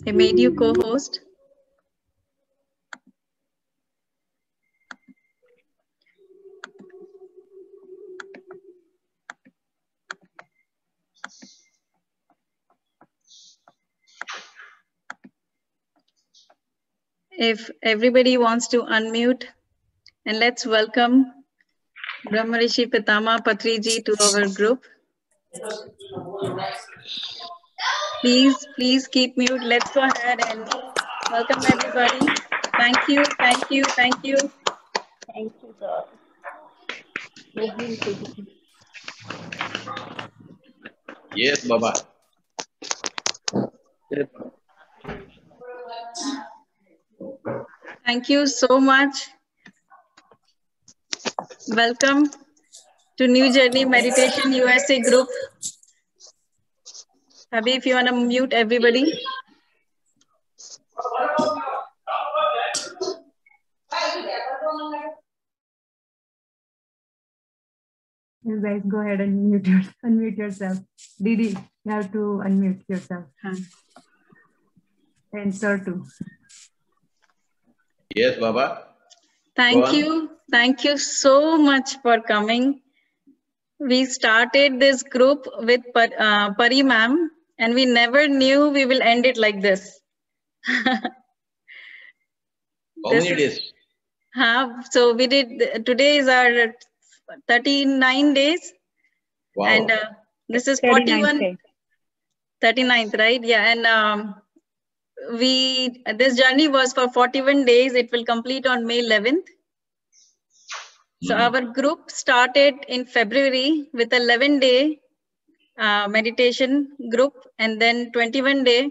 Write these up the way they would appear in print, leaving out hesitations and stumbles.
I made you co-host. If everybody wants to unmute, and let's welcome Brahmarishi Pitama Patriji to our group. Please keep mute. Let's go ahead and welcome everybody. Thank you. Thank you, sir. Yes, Baba. Thank you so much. Welcome to New Journey Meditation USA group. Abhi, if you want to mute everybody. You guys go ahead and unmute yourself. Didi, you have to unmute yourself. And sir too. Yes, Baba. Thank you. Thank you so much for coming. We started this group with Pari ma'am, and we never knew we will end it like this. How many days? So we did, today is our 39 days. Wow. And this is 41, 39th, right? Yeah. And this journey was for 41 days. It will complete on May 11th. So our group started in February with 11-day meditation group, and then 21-day.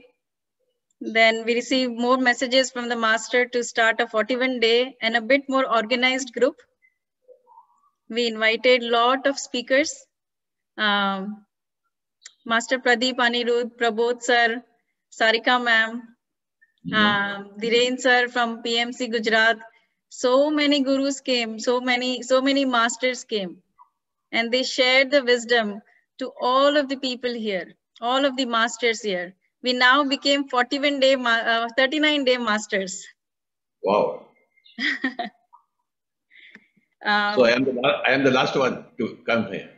Then we received more messages from the master to start a 41-day and a bit more organized group. We invited a lot of speakers. Master Pradeep Anirudh, Prabodh sir, Sarika ma'am, Dhiren sir from PMC Gujarat. So many gurus came, so many masters came, and they shared the wisdom to all of the people here, all of the masters here. We now became 41-day, 39-day masters. Wow. So I am the last one to come here.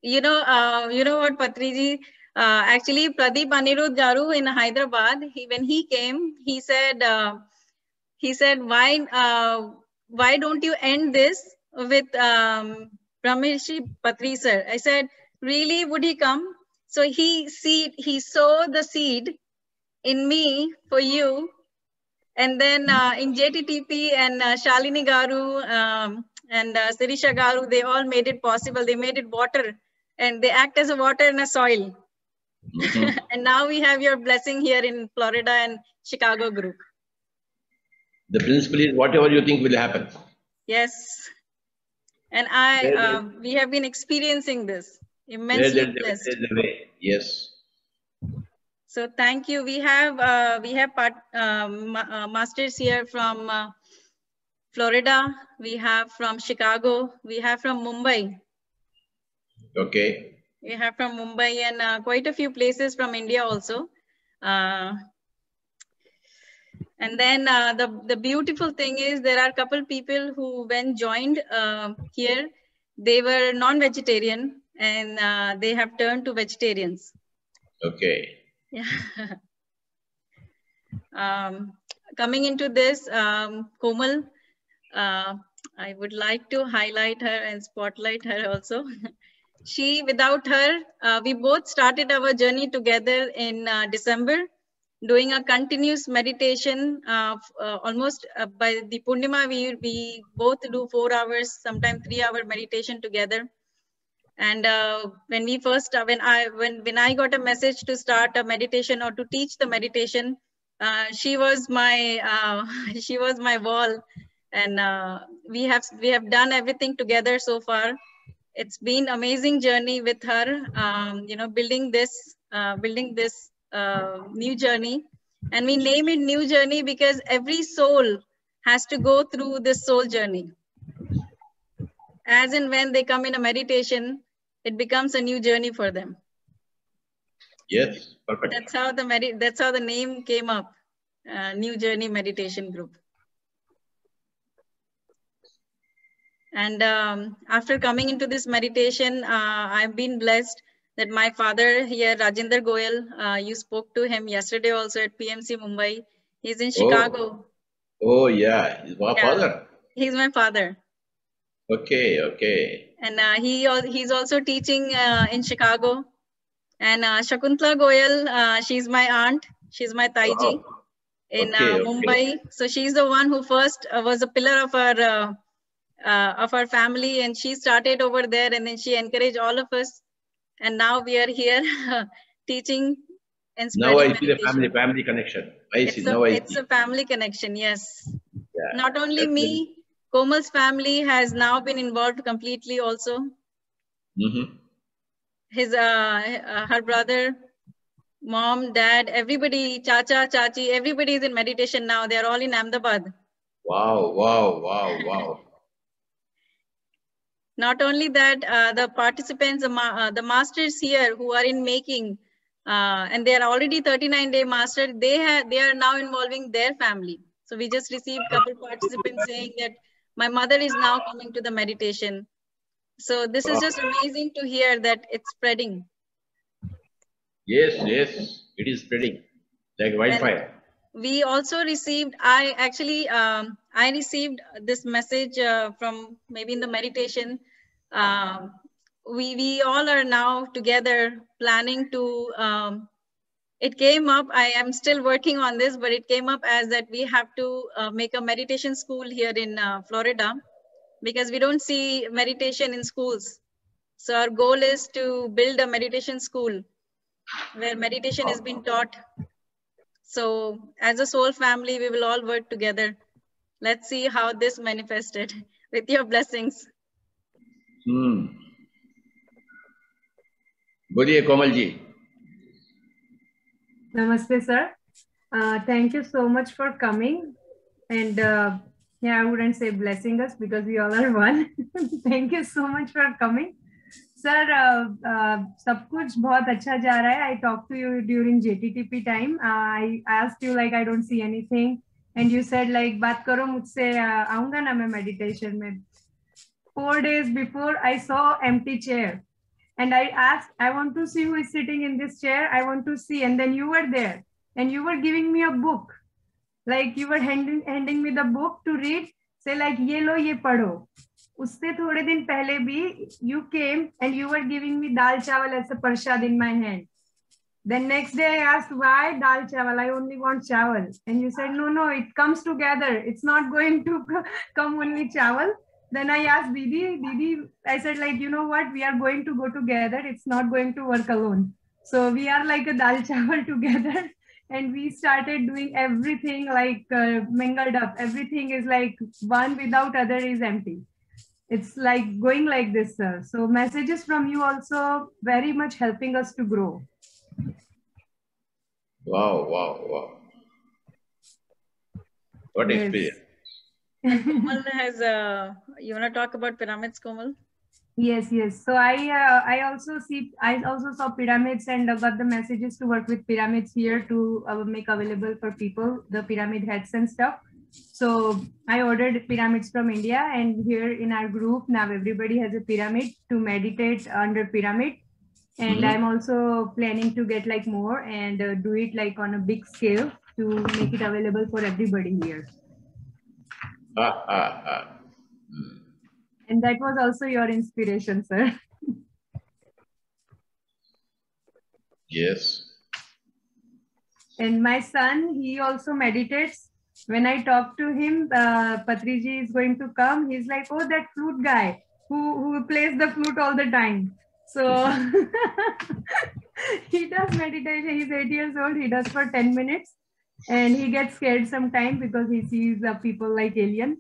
You know what, Patriji? Actually, Pradeep Anirudh Garu in Hyderabad, when he came, he said, why don't you end this with Brahmarishi Patri sir? I said, really, would he come? So he sowed the seed in me for you. And then in JTTP and Shalini Garu and Sirisha Garu, they all made it possible. They made it water, and they act as a water and a soil. And now we have your blessing here in Florida and Chicago group. The principle is whatever you think will happen. Yes. And we have been experiencing this immensely blessed. Yes. So thank you. We have masters here from Florida. We have from Chicago. We have from Mumbai. Okay. We have from Mumbai and quite a few places from India also. And then the beautiful thing is there are a couple people who when joined here, they were non-vegetarian and they have turned to vegetarians. Okay. Yeah. Coming into this, Komal, I would like to highlight her and spotlight her also. Without her, we both started our journey together in December, doing a continuous meditation almost by the Purnima, we both do 4 hours, sometimes 3-hour meditation together. And when we first, when I got a message to start a meditation or to teach the meditation, she was my wall, and we have done everything together so far. It's been amazing journey with her, building this new journey, and we name it New Journey because every soul has to go through this soul journey. As and when they come in a meditation, it becomes a new journey for them. Yes, perfect. That's how the name came up. New Journey Meditation Group. And after coming into this meditation, I've been blessed that my father here, Rajinder Goyal, you spoke to him yesterday also at PMC Mumbai. He's in Chicago. Oh yeah, he's my father. He's my father. Okay, okay. And he's also teaching in Chicago. And Shakuntala Goyal, she's my aunt. She's my Taiji in Mumbai. So she's the one who first was a pillar of our family, and she started over there, and then she encouraged all of us. And now we are here teaching and spreading Now I meditation. see the family connection. It's a family connection, yes. Yeah, not only me, Komal's family has now been involved completely also. His her brother, mom, dad, everybody, chacha, chachi, everybody is in meditation now. They are all in Ahmedabad. Wow. Not only that, the participants, the masters here who are in making, and they are already 39-day master, they are now involving their family. So we just received a couple participants saying that my mother is now coming to the meditation. So this is just amazing to hear that it's spreading. Yes, it is spreading like wildfire. We also received, I received this message from maybe in the meditation. We all are now together planning to, it came up, I am still working on this, but it came up as that we have to make a meditation school here in Florida, because we don't see meditation in schools. So our goal is to build a meditation school where meditation is being taught. So as a soul family, we will all work together. Let's see how this manifested with your blessings. Boliye Komal ji. Namaste, sir. Thank you so much for coming. And yeah, I wouldn't say blessing us because we all are one. Thank you so much for coming. Sir, सब कुछ बहुत अच्छा जा रहा है. I talked to you during JTTP time. I asked you like I don't see anything, and you said like बात करो मुझसे, आऊँगा ना मैं meditation में. 4 days before I saw empty chair, and I asked, I want to see who is sitting in this chair. I want to see, and then you were there, and you were giving me a book, like you were handing me the book to read. Say like ये लो ये पढ़ो. उससे थोड़े दिन पहले भी you came and you were giving me dal chawal as a prasad in my hand. Then next day I asked why dal chawal, I only want chawal, and you said no, it comes together, it's not going to come only chawal. Then I asked Didi, I said like, you know what, we are going to go together, it's not going to work alone. So we are like a dal chawal together. And we started doing everything like mingled up. Everything is like one without other is empty. It's like going like this, sir. So messages from you also very much helping us to grow. Wow. What experience. Komal has, you want to talk about pyramids, Komal? Yes. So I also saw pyramids and got the messages to work with pyramids here to make available for people the pyramid heads and stuff. So I ordered pyramids from India, and here in our group now everybody has a pyramid to meditate under pyramid. And I'm also planning to get like more and do it like on a big scale to make it available for everybody here. And that was also your inspiration, sir. Yes. And my son, he also meditates. When I talk to him, Patriji is going to come. He's like, oh, that flute guy who plays the flute all the time. So he does meditation. He's 8 years old. He does for 10 minutes. And he gets scared sometimes because he sees people like alien.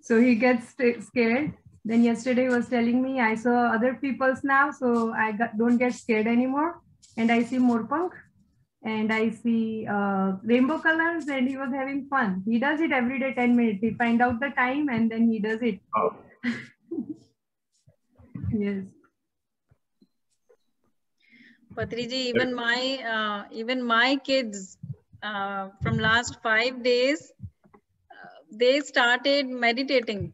So he gets scared. Then yesterday he was telling me, I saw other people's now, so I don't get scared anymore. And I see Morpunk and I see rainbow colors, and he was having fun. He does it every day, 10 minutes. He finds out the time and then he does it. Oh. Yes. Patriji, even my kids from last 5 days, they started meditating,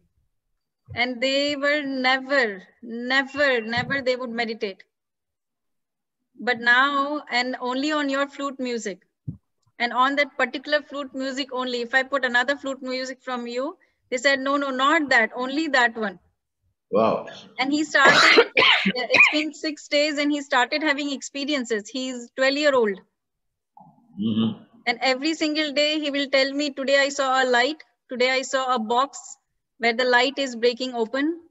and they were never they would meditate. But now, and only on your flute music, and on that particular flute music only, if I put another flute music from you, they said, no, not that, only that one. Wow. And he started, it's been 6 days, and he started having experiences. He's 12-year-old. Mm-hmm. And every single day he will tell me, today I saw a light, today I saw a box where the light is breaking open.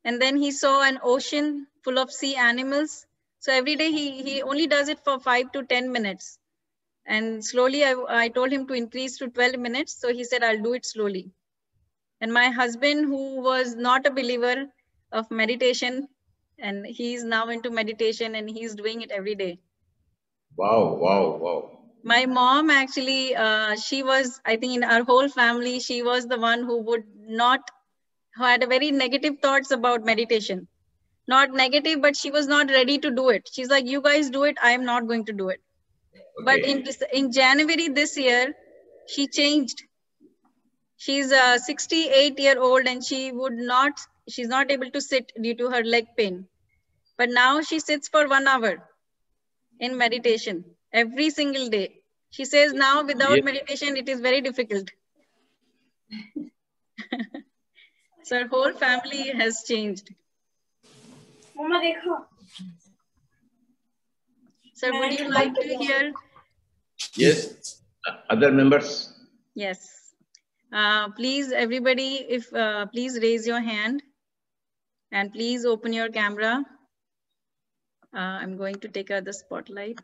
And then he saw an ocean full of sea animals. So every day he only does it for 5 to 10 minutes. And slowly I told him to increase to 12 minutes. So he said, I'll do it slowly. And my husband, who was not a believer of meditation, and he's now into meditation, and he's doing it every day. Wow, wow, wow. My mom actually, she was, I think in our whole family, she was the one who had a very negative thoughts about meditation. Not negative, but she was not ready to do it. She's like, you guys do it, I am not going to do it. Okay. But in January this year, she changed. She's 68-year-old, and she's not able to sit due to her leg pain. But now she sits for 1 hour in meditation every single day. She says now without meditation, it is very difficult. So her whole family has changed. Mama, dekho. Sir, would you like to hear? Yes. Other members? Yes. Please, everybody, if please raise your hand, and please open your camera. I'm going to take out the spotlight.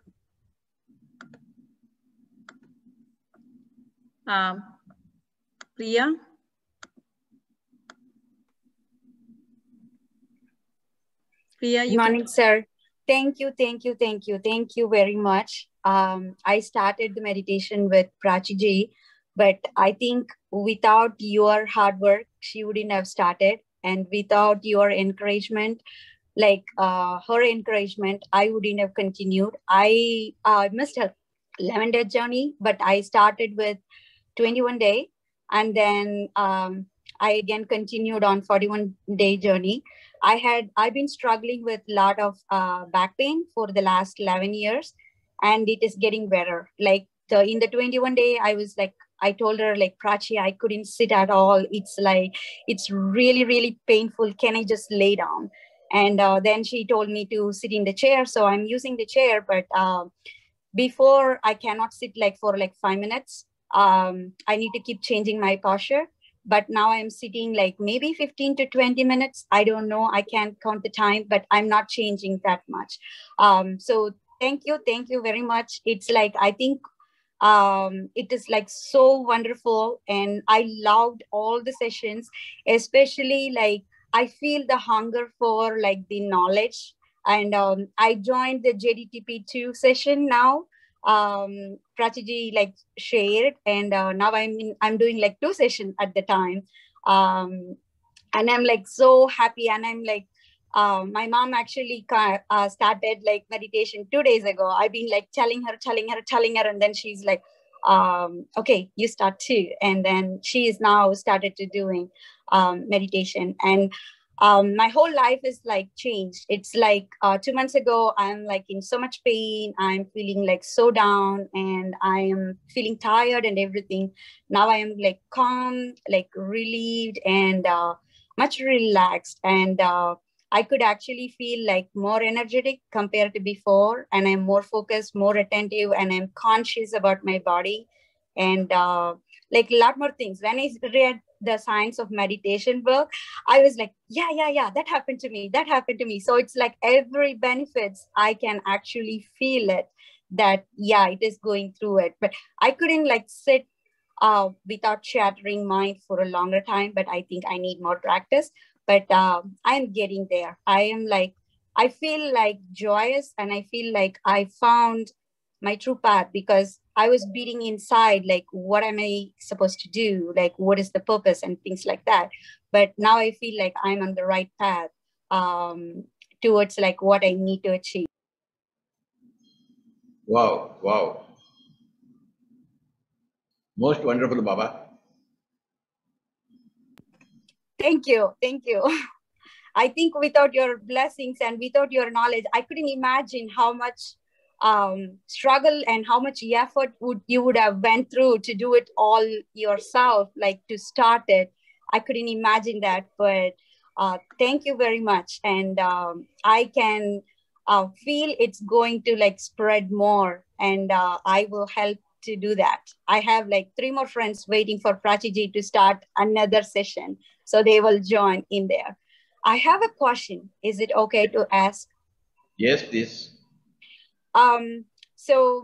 Priya? Priya, good morning, sir. Thank you very much. I started the meditation with Prachi, but I think without your hard work, she wouldn't have started. And without your encouragement, like her encouragement, I wouldn't have continued. I missed a 11-day journey, but I started with 21-day, and then I again continued on 41-day journey. I've been struggling with a lot of back pain for the last 11 years, and it is getting better. Like in the 21-day, I was like, I told her, like, Prachi, I couldn't sit at all. It's like, it's really, really painful. Can I just lay down? And then she told me to sit in the chair. So I'm using the chair, but before I cannot sit like for like 5 minutes. I need to keep changing my posture. But now I'm sitting like maybe 15 to 20 minutes. I don't know. I can't count the time, but I'm not changing that much. So thank you very much. It's like, I think it is like so wonderful, and I loved all the sessions, especially like I feel the hunger for like the knowledge. And I joined the JDTP2 session now. Prachi like shared, and now I'm doing like 2 sessions at the time, and I'm like so happy. And I'm like, my mom actually started like meditation 2 days ago. I've been like telling her, and then she's like, okay, you start too. And then she is now started to doing meditation, and my whole life is like changed. It's like 2 months ago, I'm like in so much pain. I'm feeling like so down, and I am feeling tired and everything. Now I am like calm, like relieved, and much relaxed. And I could actually feel like more energetic compared to before. And I'm more focused, more attentive, and I'm conscious about my body. And like a lot more things. When I read the Science of Meditation book, I was like, yeah, that happened to me. So it's like every benefits, I can actually feel it, that, yeah, it is going through it. But I couldn't like sit without shattering mind for a longer time. But I think I need more practice. But I'm getting there. I feel like joyous, and I feel like I found my true path, because I was beating inside, like, what am I supposed to do? Like, what is the purpose and things like that. But now I feel like I'm on the right path towards like what I need to achieve. Wow, wow. Most wonderful, Baba. Thank you. Thank you. I think without your blessings and without your knowledge, I couldn't imagine how much struggle and how much effort you would have went through to do it all yourself, like to start it. I couldn't imagine that, but thank you very much. And I can feel it's going to like spread more, and I will help to do that. I have like 3 more friends waiting for Prachiji to start another session, so they will join in there. I have a question. Is it okay to ask? Yes, please. So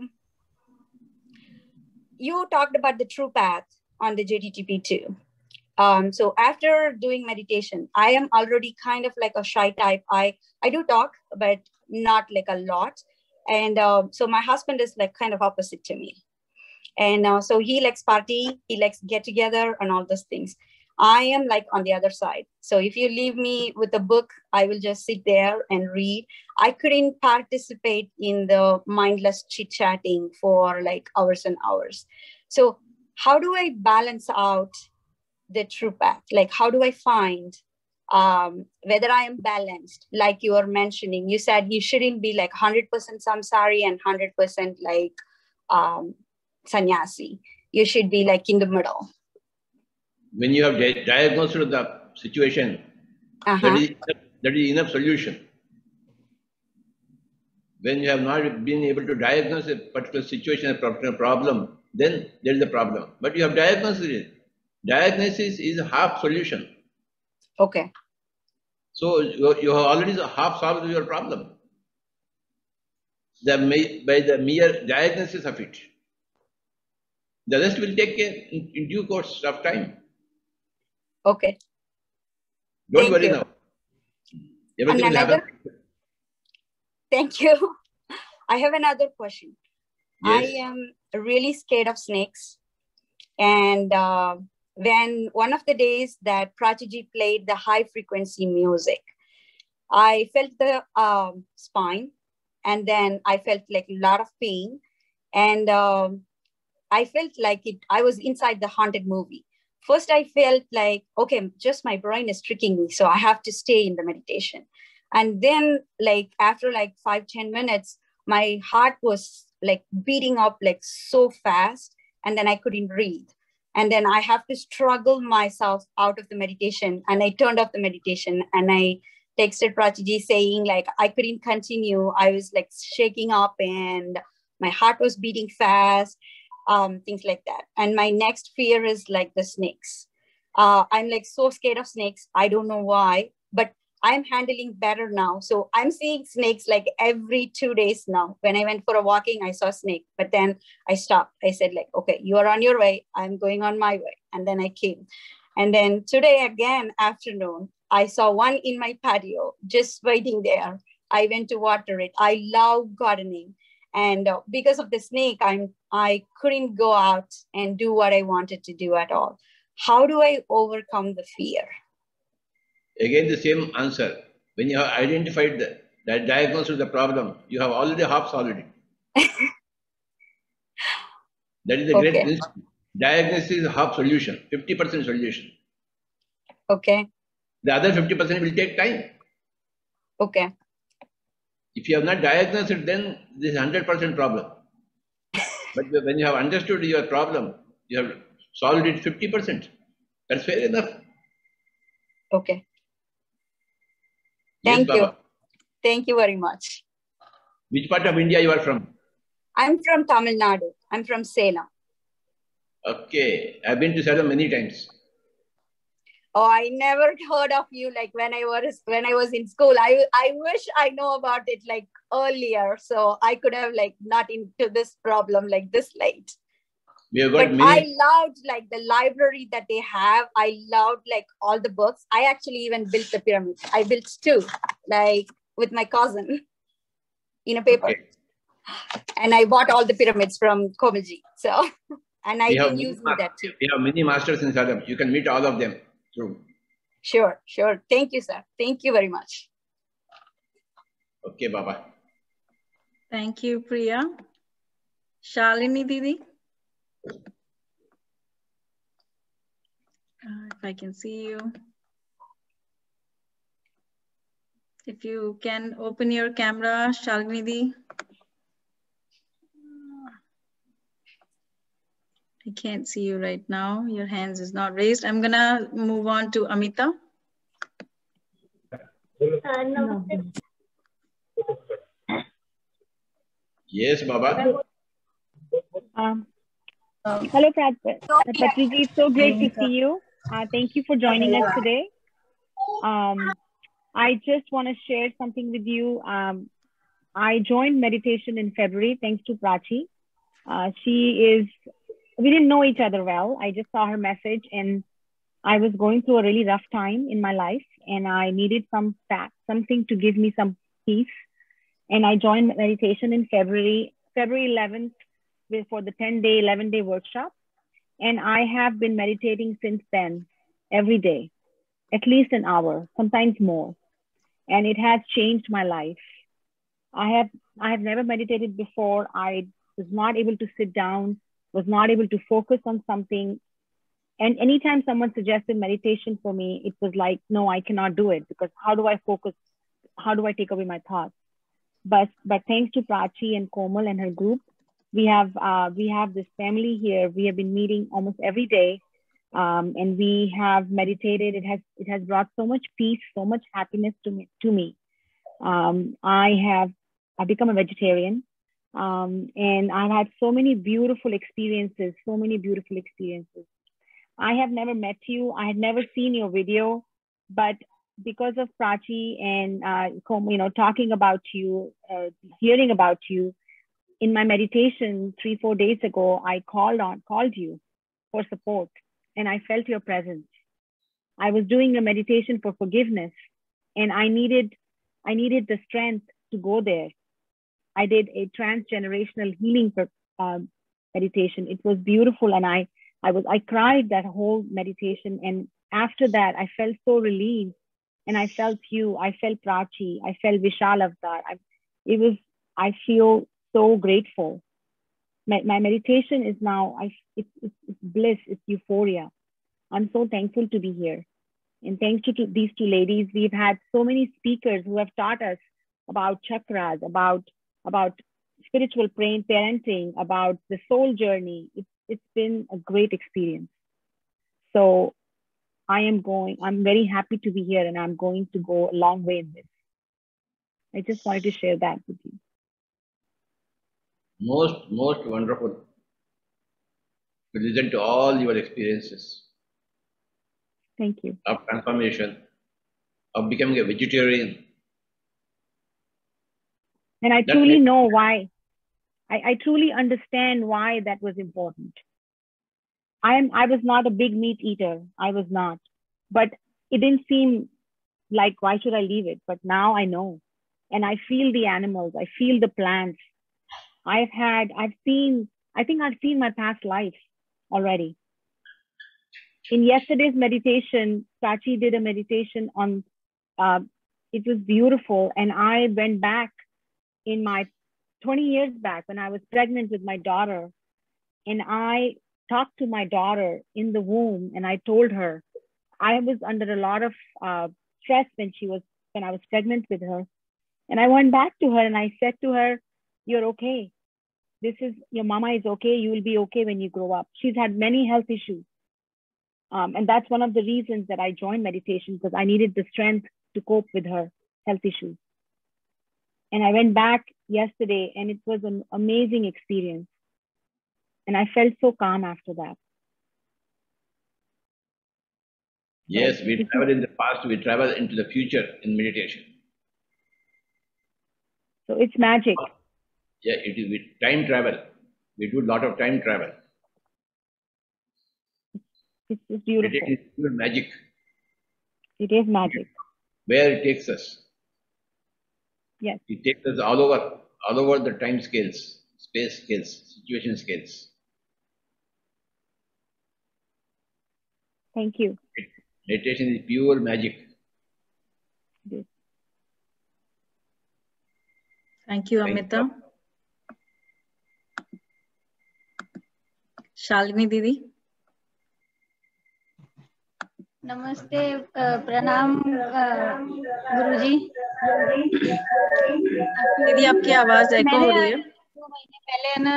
you talked about the true path on the JTTP2. So after doing meditation, I am already kind of like a shy type. I do talk, but not like a lot. And so my husband is like kind of opposite to me. And so he likes party, he likes get together and all those things. I am like on the other side. So if you leave me with a book, I will just sit there and read. I couldn't participate in the mindless chit-chatting for like hours and hours. So how do I balance out the true path? Like, how do I find whether I am balanced? Like you were mentioning, you said you shouldn't be like 100% samsari and 100% like sannyasi. You should be like in the middle. When you have diagnosed the situation, that is enough solution. When you have not been able to diagnose a particular situation, a particular problem, then there is a problem. But you have diagnosed it. Diagnosis is a half solution. Okay. So you have already half solved your problem. By the mere diagnosis of it. The rest will take care in due course of time. Okay. Don't worry now. Everything will happen. Thank you. I have another question. Yes. I am really scared of snakes. And when one of the days that Prachiji played the high frequency music, I felt the spine, and then I felt like a lot of pain. And I felt like I was inside the haunted movie. First, I felt like, okay, just my brain is tricking me, so I have to stay in the meditation. And then like after like 5-10 minutes, my heart was like beating up like so fast, and then I couldn't breathe. And then I have to struggle myself out of the meditation, and I turned off the meditation, and I texted Prachiji saying like I couldn't continue. I was like shaking up and my heart was beating fast, things like that. And my next fear is like the snakes. I'm like so scared of snakes. I don't know why, but I'm handling better now. So I'm seeing snakes like every 2 days now. When I went for a walking, I saw a snake, but then I stopped. I said like, okay, you are on your way. I'm going on my way. And then I came. And then today again, afternoon, I saw one in my patio, just waiting there. I went to water it. I love gardening. And because of the snake, I couldn't go out and do what I wanted to do at all. How do I overcome the fear? Again, the same answer. When you have identified that diagnosis of the problem, you have already half solved it. That is the great principle. Diagnosis is half solution, 50% solution. Okay. The other 50% will take time. Okay. If you have not diagnosed it, then this is 100% problem. But when you have understood your problem, you have solved it 50%. That's fair enough. Okay. Yes, Thank you. Baba. Thank you very much. Which part of India you are from? I'm from Tamil Nadu. I'm from Salem. Okay. I've been to Salem many times. Oh, I never heard of you like when I was in school. I wish I know about it like earlier, so I could have like not into this problem like this late. But I loved like the library that they have. I loved like all the books. I actually even built the pyramid. I built 2, like with my cousin in a paper. Okay. And I bought all the pyramids from Komilji. So, and I've been using that too. We have many masters in Salem. You can meet all of them. True. Sure, sure. Thank you, sir. Thank you very much. Okay, Baba. Thank you, Priya. Shalini Didi. If I can see you. If you can open your camera, Shalini Didi. I can't see you right now. Your hands is not raised. I'm gonna move on to Amita. No. Yes, Baba. Hello, Patriji. It's so great to see you. Thank you for joining us today. I just want to share something with you. I joined meditation in February thanks to Prachi. We didn't know each other well. I just saw her message and I was going through a really rough time in my life and I needed something to give me some peace. And I joined meditation in February 11th for the 10-day, 11-day workshop. And I have been meditating since then, every day, at least an hour, sometimes more. And it has changed my life. I have never meditated before. I was not able to sit down, was not able to focus on something. And anytime someone suggested meditation for me, it was like, no, I cannot do it because how do I focus? How do I take away my thoughts? But thanks to Prachi and Komal and her group, we have this family here. We have been meeting almost every day, and we have meditated. It has brought so much peace, so much happiness to me. I've become a vegetarian, and I've had so many beautiful experiences. I have never met you. I had never seen your video, but because of Prachi and talking about you, hearing about you, in my meditation 3-4 days ago, I called you for support, and I felt your presence. I was doing a meditation for forgiveness, and I needed the strength to go there. I did a transgenerational healing meditation. It was beautiful, and I cried that whole meditation. And after that, I felt so relieved, and I felt you. I felt Prachi. I felt Vishal Avatar. I feel so grateful. My meditation is now, it's bliss, it's euphoria. I'm so thankful to be here. And thanks to these two ladies, we've had so many speakers who have taught us about chakras, about spiritual parenting, about the soul journey. It's been a great experience. So I'm very happy to be here, and I'm going to go a long way in this. I just wanted to share that with you. Most wonderful to listen to all your experiences. Thank you. Of transformation, of becoming a vegetarian. And I truly know why. I truly understand why that was important. I was not a big meat eater. I was not. But it didn't seem like, why should I leave it? But now I know. And I feel the animals. I feel the plants. I think I've seen my past life already. In yesterday's meditation, Prachi did a meditation on, it was beautiful. And I went back in my 20 years back when I was pregnant with my daughter. And I talked to my daughter in the womb, and I told her I was under a lot of stress when I was pregnant with her. And I went back to her and I said to her, you're okay. Your mama is okay. You will be okay when you grow up. She's had many health issues. And that's one of the reasons that I joined meditation, because I needed the strength to cope with her health issues. And I went back yesterday, and it was an amazing experience. And I felt so calm after that. Yes, we travel in the past, we travel into the future in meditation. So it's magic. Yeah, it is with time travel. We do a lot of time travel. It's beautiful. It is pure magic. It is magic. Where it takes us. Yes. It takes us all over the time scales, space scales, situation scales. Thank you. Meditation is pure magic. Yes. Thank you, Amita. Shalini दीदी। नमस्ते, प्रणाम गुरुजी। दीदी आपकी आवाज एको हो रही है। 2 महीने पहले ना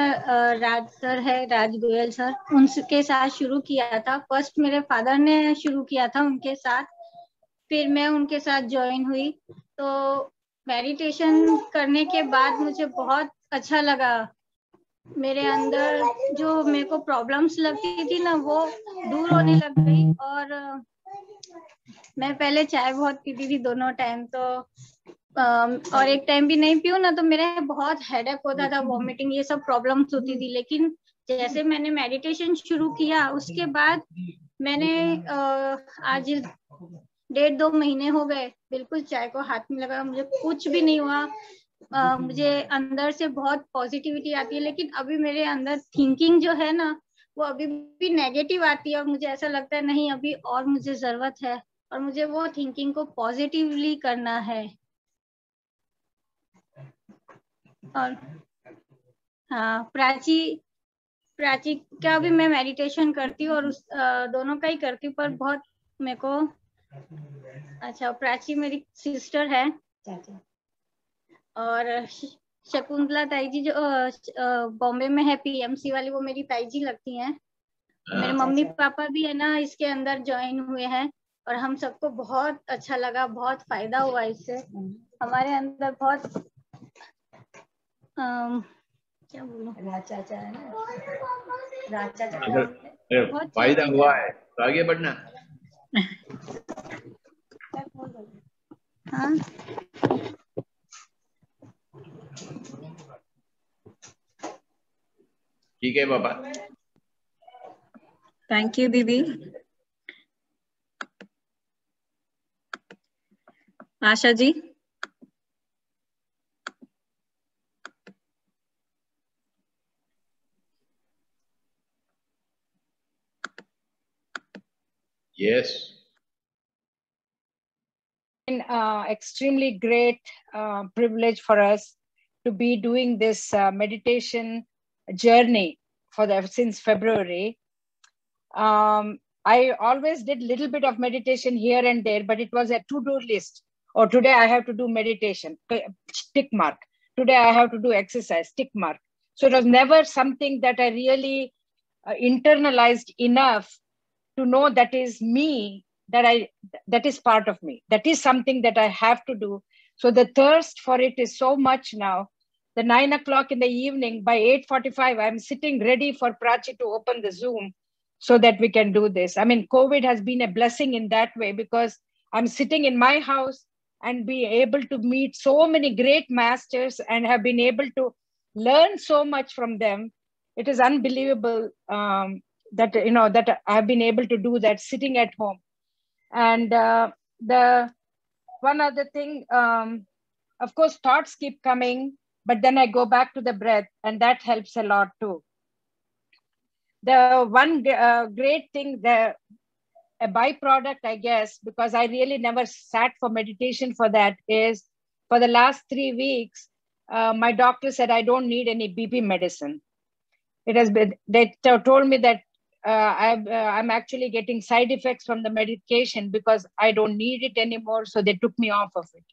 राज सर है, राज गोयल सर, उनके साथ शुरू किया था। फर्स्ट मेरे फादर ने शुरू किया था उनके साथ, फिर मैं उनके साथ ज्वाइन हुई। तो मेडिटेशन करने के बाद मुझे बहुत अच्छा लगा। मेरे अंदर जो मेरे को प्रॉब्लम्स लगती थी ना, वो दूर होने लग गई। और मैं पहले चाय बहुत पीती थी दोनों टाइम, तो और एक टाइम भी नहीं पीऊँ ना तो मेरे बहुत हेडेक होता था, वॉमिटिंग, ये सब प्रॉब्लम्स होती थी। लेकिन जैसे मैंने मेडिटेशन शुरू किया उसके बाद मैंने आज 1.5-2 महीने हो गए, बिल्कुल चाय को हाथ में लगा, मुझे कुछ भी नहीं हुआ। मुझे अंदर से बहुत पॉजिटिविटी आती है। लेकिन अभी मेरे अंदर थिंकिंग जो है ना, वो अभी भी नेगेटिव आती है और मुझे ऐसा लगता है नहीं, अभी और मुझे जरूरत है और मुझे वो थिंकिंग को पॉजिटिवली करना है। और हाँ, प्राची का भी मैं मेडिटेशन करती हूँ और उस दोनों का ही करती हूँ, पर बहुत मेरे को अच्छा, प्राची मेरी सिस्टर है और शकुंतला ताई जी जो बॉम्बे में है पीएमसी वाली, वो मेरी ताई जी लगती हैं। मेरे मम्मी पापा भी है ना इसके अंदर ज्वाइन हुए हैं और हम सबको बहुत अच्छा लगा, बहुत फायदा हुआ इससे। हमारे अंदर बहुत क्या बोलूं, राचा है ना, अगर फायदा हुआ है तो आगे बढ़ना। हाँ, ठीक है बाबा। थैंक यू दीदी। Asha ji. Yes. Extremely great privilege for us to be doing this meditation journey since February. I always did little bit of meditation here and there, but it was a to-do list. Or today I have to do meditation, tick mark. Today I have to do exercise, tick mark. So it was never something that I really internalized enough to know that is me, that is part of me. That is something that I have to do. So the thirst for it is so much now. The 9 o'clock in the evening, by 8:45, I'm sitting ready for Prachi to open the Zoom so that we can do this. I mean, COVID has been a blessing in that way because I'm sitting in my house and be able to meet so many great masters and have been able to learn so much from them. It is unbelievable that I've been able to do that sitting at home. And the one other thing, of course, thoughts keep coming, but then I go back to the breath, and that helps a lot too. The one great thing, a byproduct, I guess, because I really never sat for meditation for that, is for the last 3 weeks, my doctor said I don't need any BP medicine. They told me that I'm actually getting side effects from the medication because I don't need it anymore. So they took me off of it.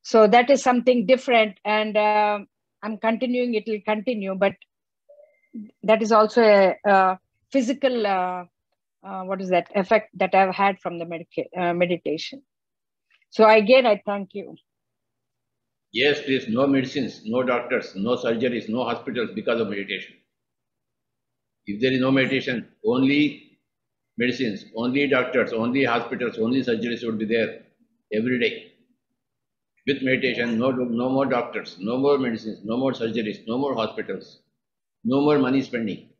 So that is something different, and I'm continuing. It will continue, but that is also a physical effect that I've had from the meditation. So again, I thank you. Yes, please. No medicines, no doctors, no surgeries, no hospitals because of meditation. If there is no meditation, only medicines, only doctors, only hospitals, only surgeries would be there every day. With meditation, no more doctors, no more medicines, no more surgeries, no more hospitals, no more money spending.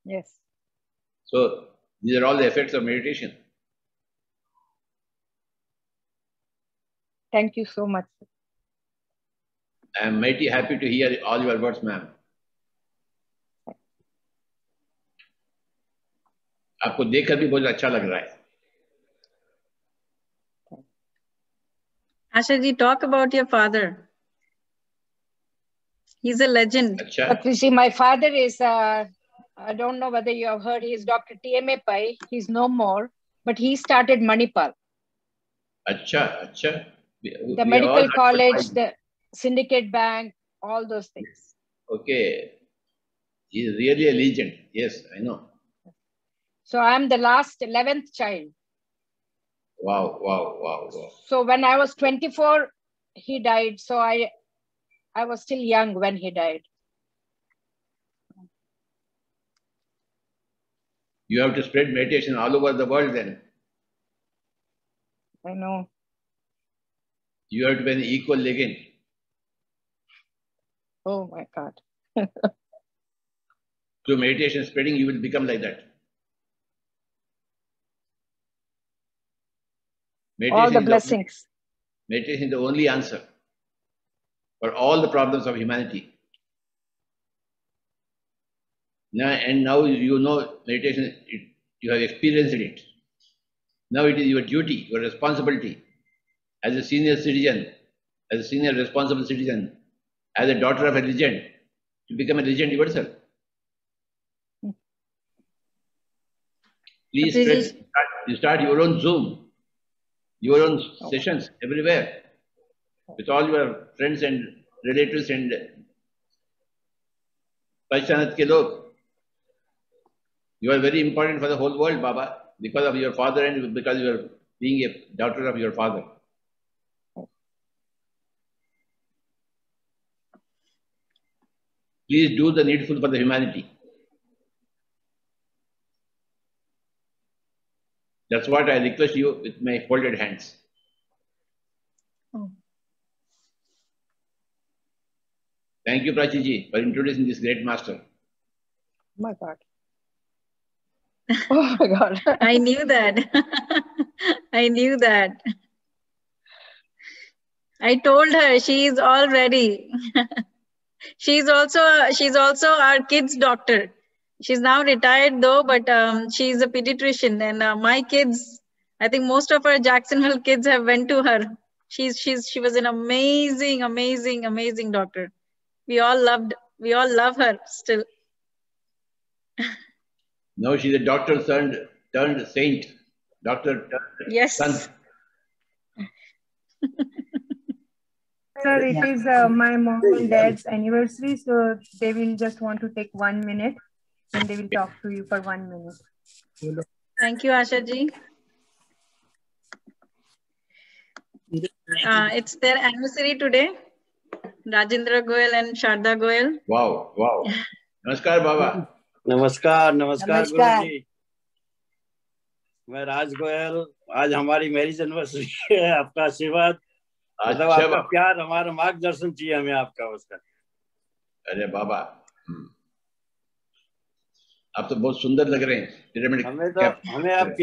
Yes. So these are all the effects of meditation. Thank you so much. I am mighty happy to hear all your words, ma'am. आपको देखकर भी बहुत अच्छा लग रहा है. Asha ji, talk about your father. He's a legend. अच्छा. But you see, my father is, I don't know whether you have heard, he is Dr. T.M.A. Pai. He's no more, but he started Manipal. अच्छा, अच्छा. The medical college, the syndicate bank, all those things. Okay. He is really a legend. Yes, I know. So I'm the last 11th child. Wow, wow, wow, wow. So when I was 24, he died. So I was still young when he died. You have to spread meditation all over the world then. I know. You have to be an equal legend. Oh my God. Through meditation spreading, you will become like that. All the blessings. Meditation is the only answer for all the problems of humanity. Now you know meditation, you have experienced it. Now it is your duty, your responsibility as a senior citizen, as a senior responsible citizen, as a daughter of a legend, to become a legend yourself. Please start your own Zoom, your own sessions everywhere with all your friends and relatives and Pashtanat ke log. You are very important for the whole world, Baba, because of your father and because you are being a daughter of your father. Please do the needful for the humanity. That's what I request you with my folded hands. Oh. Thank you, Prachiji, for introducing this great master. Oh my God. Oh my God. I knew that. I knew that. I told her she's all ready. she's also our kids' doctor. She's now retired though, but she's a pediatrician, and my kids, I think most of our Jacksonville kids have went to her. She was an amazing doctor. We all love her still. Now she's a doctor turned saint. Doctor turned yes. son. Sir, it is my mom and dad's anniversary, so they will just want to take 1 minute and they will talk to you for 1 minute. Thank you, Asha ji. It's their anniversary today. Rajendra Goyal and Sharda Goyal. Wow, wow. Namaskar, Baba. नमस्कार नमस्कार गुरुजी, मैं राज गोयल। आज हमारी marriage anniversary है। आपका आशीर्वाद, मतलब आपका प्यार, हमारा मार्गदर्शन चाहिए हमें आपका उसका। अरे बाबा, आप तो बहुत सुंदर लग रहे हैं। पिरामिड हमें अब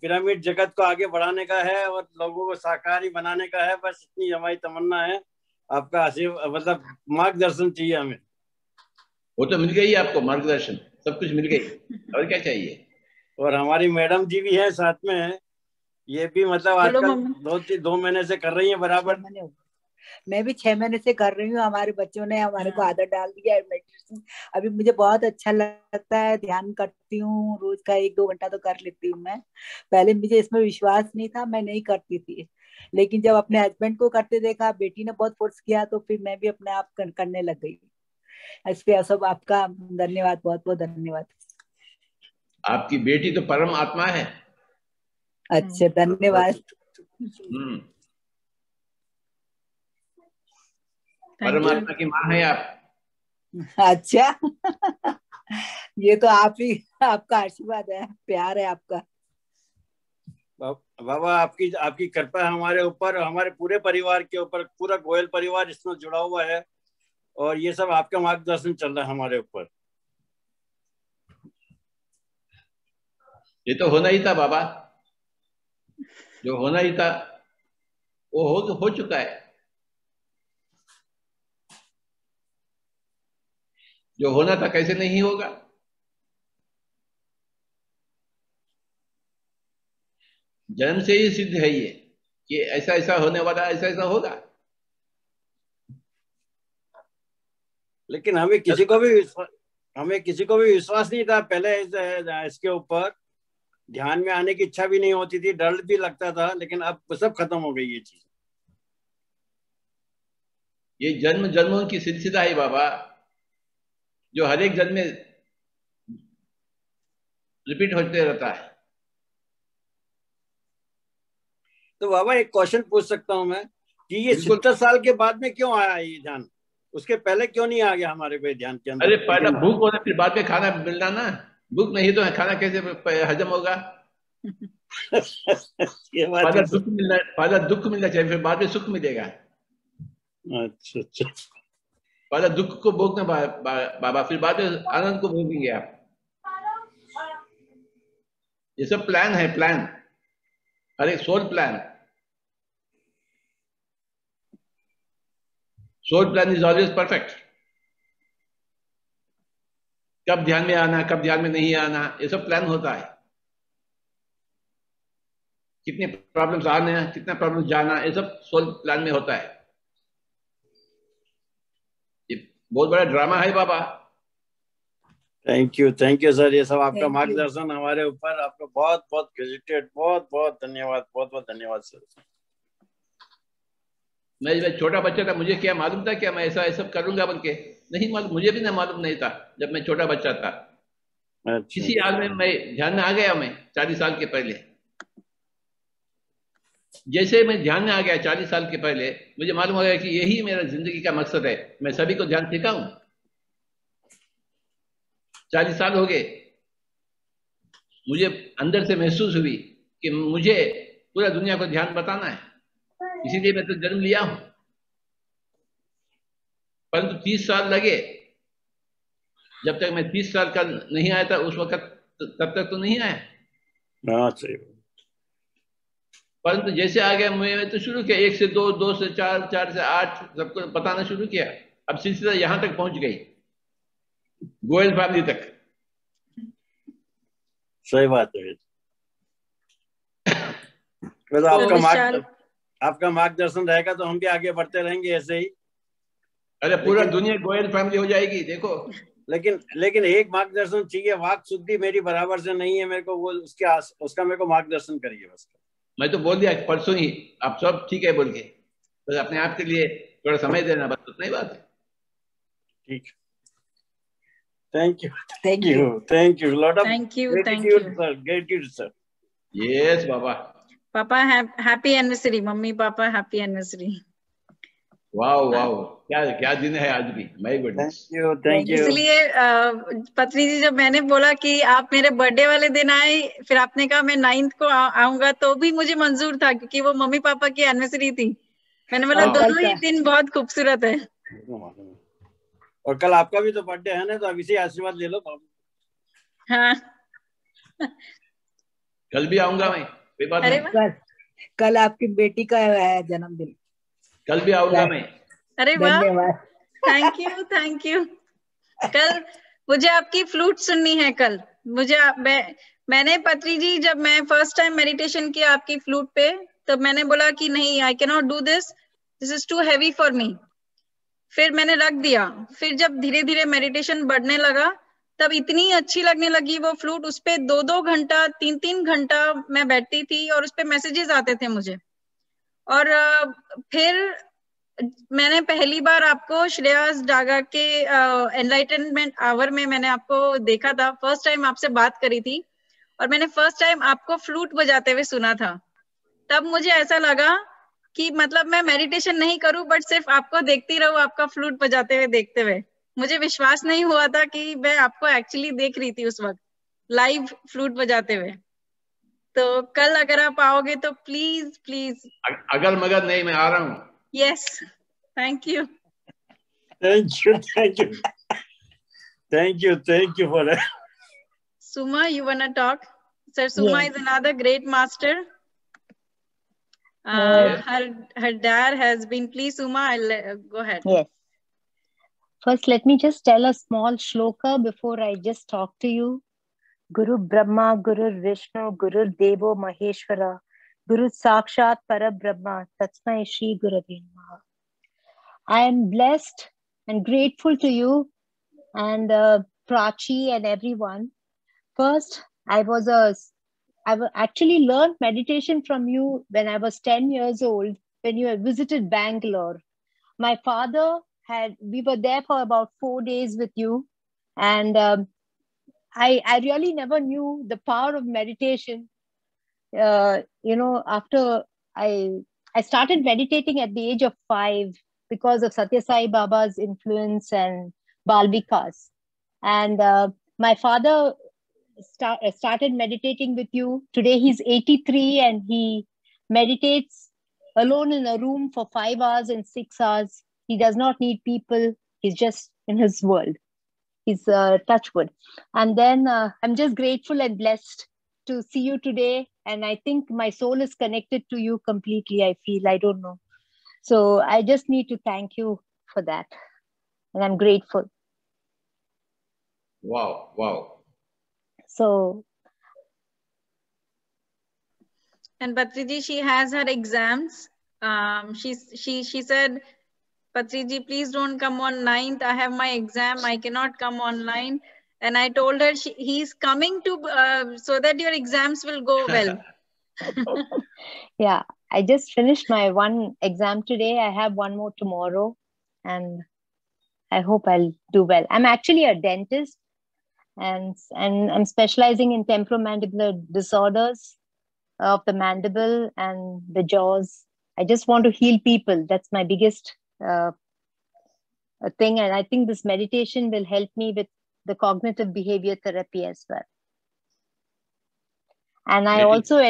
पिरामिड जगत को आगे बढ़ाने का है और लोगों को शाकाहारी बनाने का है, बस इतनी हमारी तमन्ना है। आपका आशीर्वाद, मतलब मार्गदर्शन चाहिए हमें। वो तो मिल गई आपको, मार्गदर्शन सब कुछ मिल गई, और क्या चाहिए। और हमारी मैडम जी भी है साथ में, ये भी मतलब आजकल 2 महीने से कर रही है बराबर। मैं भी 6 महीने से कर रही हूँ। हमारे बच्चों ने हमारे को आदत डाल दिया है मेडिटेशन। अभी मुझे बहुत अच्छा लगता है, ध्यान करती हूँ, रोज का 1-2 घंटा तो कर लेती हूँ मैं। पहले मुझे इसमें विश्वास नहीं था, मैं नहीं करती थी, लेकिन जब अपने हस्बैंड को करते देखा, बेटी ने बहुत फोर्स किया, तो फिर मैं भी अपने आप करने लग गई। इसलिए सब आपका धन्यवाद, बहुत बहुत धन्यवाद। आपकी बेटी तो परम आत्मा है। अच्छा, धन्यवाद। परमात्मा की माँ है आप। अच्छा ये तो आपका आशीर्वाद है, प्यार है आपका। बाबा आपकी कृपा हमारे ऊपर, हमारे पूरे परिवार के ऊपर, पूरा गोयल परिवार इसमें जुड़ा हुआ है, और ये सब आपका मार्गदर्शन चल रहा है हमारे ऊपर। ये तो होना ही था बाबा, जो होना ही था वो हो चुका है। जो होना था कैसे नहीं होगा। जन्म से ही सिद्ध है ये कि ऐसा ऐसा होने वाला, ऐसा ऐसा होगा। लेकिन हमें किसी को भी विश्वास नहीं था पहले इसके ऊपर। ध्यान में आने की इच्छा भी नहीं होती थी, डर भी लगता था, लेकिन अब सब खत्म हो गई ये चीज। ये जन्म जन्मों की सिलसिला है बाबा, जो हर एक जन्म में रिपीट होते रहता है। तो बाबा एक क्वेश्चन पूछ सकता हूं मैं कि ये 70 साल के बाद में क्यों आया ये ध्यान? उसके पहले क्यों नहीं आ गया हमारे पे ध्यान के अंदर? अरे पहला भूख होना, फिर बाद में खाना मिलना ना। भूख नहीं तो खाना कैसे हजम होगा? ये बात पहला दुख मिलना चाहिए, फिर बाद में सुख मिलेगा। अच्छा अच्छा। पहला दुख को भोगना बाबा, फिर बाद में आनंद को भोगेंगे आप। ये सब प्लान है, प्लान, हर एक soul plan. Soul plan is always perfect. कब ध्यान में आना, कब ध्यान में नहीं आना, ये सब प्लान होता है। कितने प्रॉब्लम्स आने, कितना प्रॉब्लम्स जाना, ये सब सोल प्लान में होता है। ये बहुत बड़ा ड्रामा है बाबा। थैंक यू सर, ये सब आपका मार्गदर्शन हमारे ऊपर। आपको बहुत बहुत क्रेडिटेड, बहुत बहुत धन्यवाद, बहुत बहुत धन्यवाद सर। मैं छोटा बच्चा था, मुझे क्या मालूम था क्या मैं ऐसा सब करूंगा बोल के? नहीं मालूम, मुझे भी ना मालूम नहीं था जब मैं छोटा बच्चा था। अच्छा। किसी हाल में मैं ध्यान में आ गया। मैं 40 साल के पहले, जैसे मैं ध्यान में आ गया 40 साल के पहले, मुझे मालूम हो गया कि यही मेरा जिंदगी का मकसद है। मैं सभी को ध्यान सिखाऊं। 40 साल हो गए, मुझे अंदर से महसूस हुई कि मुझे पूरा दुनिया को ध्यान बताना है, इसीलिए मैं तो जन्म लिया हूं। परंतु 30 साल लगे। जब तक मैं 30 साल का नहीं आया था उस वक्त, तब तक तो नहीं आया। सही। परंतु जैसे आ गया, मैं तो शुरू किया 1 से 2, 2 से 4, 4 से 8, सबको बताना शुरू किया। अब सिलसिला यहां तक पहुंच गई, गोयल फैमिली तक। सही बात है। तो आपका मार्गदर्शन रहेगा तो हम भी आगे बढ़ते रहेंगे ऐसे ही। अरे पूरा दुनिया गोयल फैमिली हो जाएगी, देखो। लेकिन एक मार्गदर्शन चाहिए, वाक शुद्धि मेरी बराबर से नहीं है, मेरे को वो उसका मेरे को मार्गदर्शन करिए बस। मैं तो बोल दिया परसों ही, आप सब ठीक है बोल के, बस अपने आप के लिए थोड़ा समय देना, बस उतना ही बात है। ठीक। Thank you lot of gratitude sir. Yes बाबा। पापा हैप्पी एनिवर्सरी, मम्मी पापा हैप्पी एनिवर्सरी। वाओ क्या दिन है आज भी। My goodness. Thank you. इसलिए पत्नी जी, जब मैंने बोला कि आप मेरे बर्थडे वाले दिन आए, फिर आपने कहा मैं 9th को आऊंगा, तो भी मुझे मंजूर था क्योंकि वो मम्मी पापा की एनिवर्सरी थी। मैंने बोला दोनों ही दिन बहुत खूबसूरत है। और कल आपका भी तो बर्थडे है ना, तो अब इसी आशीर्वाद ले लो। हाँ कल भी आऊंगा मैं, कोई बात नहीं। कल आपकी बेटी का है जन्मदिन, कल भी आऊंगा मैं। अरे वाह, थैंक यू। कल मुझे आपकी फ्लूट सुननी है। कल मुझे मैंने पत्री जी, जब मैं फर्स्ट टाइम मेडिटेशन किया आपकी फ्लूट पे, तब मैंने बोला कि नहीं, I can not do this is too heavy for me. फिर मैंने रख दिया। फिर जब धीरे धीरे मेडिटेशन बढ़ने लगा, तब इतनी अच्छी लगने लगी वो फ्लूट। उस पे 2-2 घंटा, 3-3 घंटा मैं बैठती थी और उस पे मैसेजेस आते थे मुझे। और फिर मैंने पहली बार आपको श्रेयस डागा के एनलाइटनमेंट आवर में मैंने आपको देखा था। फर्स्ट टाइम आपसे बात करी थी और मैंने फर्स्ट टाइम आपको फ्लूट बजाते हुए सुना था। तब मुझे ऐसा लगा कि मतलब मैं मेडिटेशन नहीं करूं, बट सिर्फ आपको देखती रहूं, आपका फ्लूट बजाते हुए देखते हुए। मुझे विश्वास नहीं हुआ था कि मैं आपको एक्चुअली देख रही थी उस वक्त लाइव फ्लूट बजाते हुए। तो कल अगर आप आओगे तो प्लीज। अगर मगर नहीं, मैं आ रहा हूँ। Yes, thank you. Thank you for that. Suma, you wanna talk? Sir, Suma is another great master. Her dad has been. Please, Suma, I'll go ahead. Yes. First, let me just tell a small shloka before I just talk to you. Guru Brahma, Guru Vishnu, Guru Devo Maheshwara, Guru Sakshat Parabrahma, Tatsmai Shri Gurave Namaha. I am blessed and grateful to you and Prachi and everyone. First, I've actually learned meditation from you when I was 10 years old, when you had visited Bangalore. My father we were there for about 4 days with you. And I really never knew the power of meditation. After I started meditating at the age of 5 because of Satya Sai Baba's influence and Bal Vikas. And my father started meditating with you. Today he's 83 and he meditates alone in a room for 5 hours and 6 hours. He does not need people. He's just in his world. He's touchwood. And then I'm just grateful and blessed to see you today. And I think my soul is connected to you completely, I feel. I don't know. So I just need to thank you for that. And I'm grateful. Wow, wow. So. And Patriji, she has her exams. She said, Patriji, please don't come on 9th. I have my exam. I cannot come online. And I told her he's coming to so that your exams will go well. Yeah, I just finished my one exam today. I have one more tomorrow, and I hope I'll do well. I'm actually a dentist, and I'm specializing in temporomandibular disorders of the mandible and the jaws. I just want to heal people. That's my biggest thing, and I think this meditation will help me with the cognitive behavior therapy as well. And I also,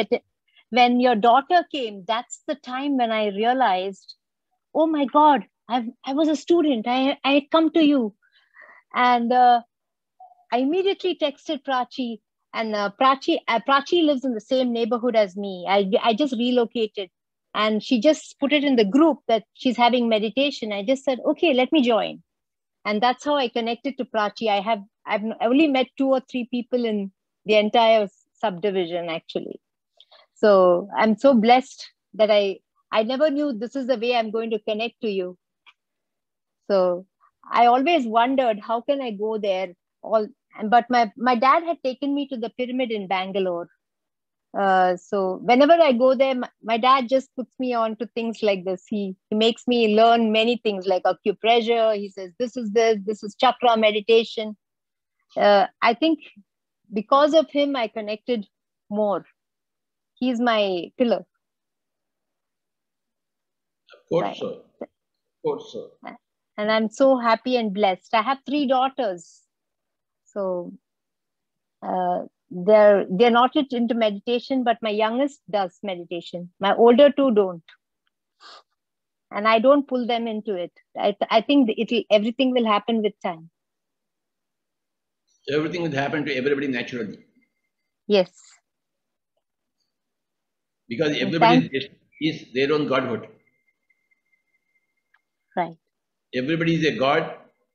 when your daughter came, that's the time when I realized, oh my God, I was a student. I had come to you. And I immediately texted Prachi. And Prachi lives in the same neighborhood as me. I just relocated. And she just put it in the group that she's having meditation. I just said, okay, let me join. And that's how I connected to Prachi. I've only met 2 or 3 people in the entire subdivision, actually. So I'm so blessed that I never knew this is the way I'm going to connect to you. So I always wondered, how can I go there? But my dad had taken me to the pyramid in Bangalore. So whenever I go there, my dad just puts me on to things like this. He makes me learn many things like acupressure. He says, this is chakra meditation. I think because of him, I connected more. He's my pillar. Of course, sir. Of course, sir. And I'm so happy and blessed. I have 3 daughters. So they're not into meditation, but my youngest does meditation. My older 2 don't. And I don't pull them into it. I think everything will happen with time. Everything will happen to everybody naturally. Yes. Because everybody is their own godhood. Right. Everybody is a god,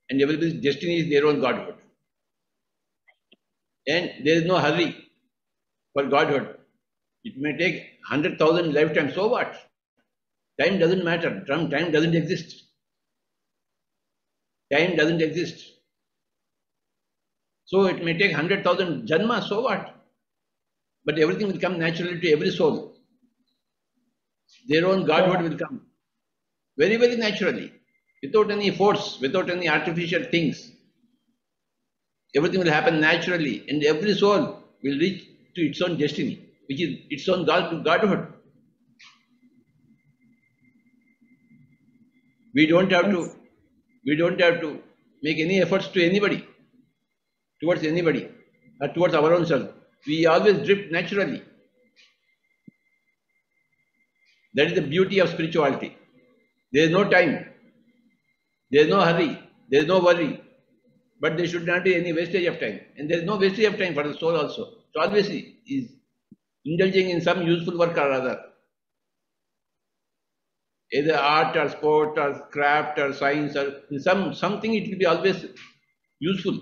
and everybody's destiny is their own godhood. And there is no hurry for godhood. It may take 100,000 lifetimes. So what? Time doesn't matter. Time doesn't exist. Time doesn't exist. So it may take 100,000 janmas. So what? But everything will come naturally to every soul. Their own godhood will come very, very naturally, without any force, without any artificial things. Everything will happen naturally, and every soul will reach to its own destiny, which is its own godhood. We don't have to make any efforts to anybody, towards anybody, or towards our own self. We always drift naturally. That is the beauty of spirituality. There is no time, there is no hurry, there is no worry, but there should not be any wastage of time. And there is no wastage of time for the soul also. So always is indulging in some useful work or other. Either art or sport or craft or science or something, it will be always useful.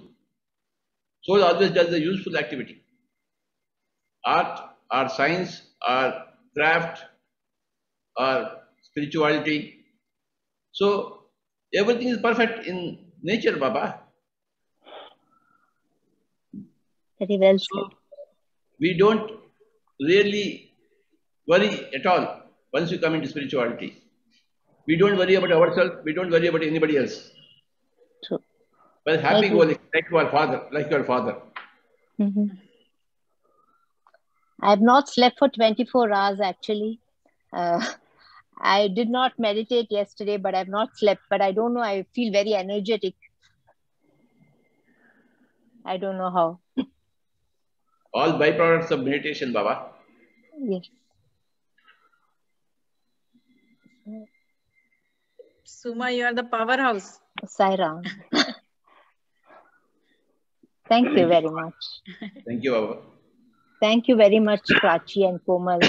Soul always does the useful activity. Art or science or craft or spirituality. So Everything is perfect in nature, Baba. Very well So said. we don't really worry at all once we come into spirituality. We don't worry about ourselves. We don't worry about anybody else. True. But I happy agree. go like your father, like your father. I have not slept for 24 hours actually. I did not meditate yesterday, but I've not slept. But I don't know. I feel very energetic. I don't know how. All byproducts of meditation, Baba. Yes. Suma, you are the powerhouse. Saira. Thank you very much. Thank you, Baba. Thank you very much, Prachi and Komal.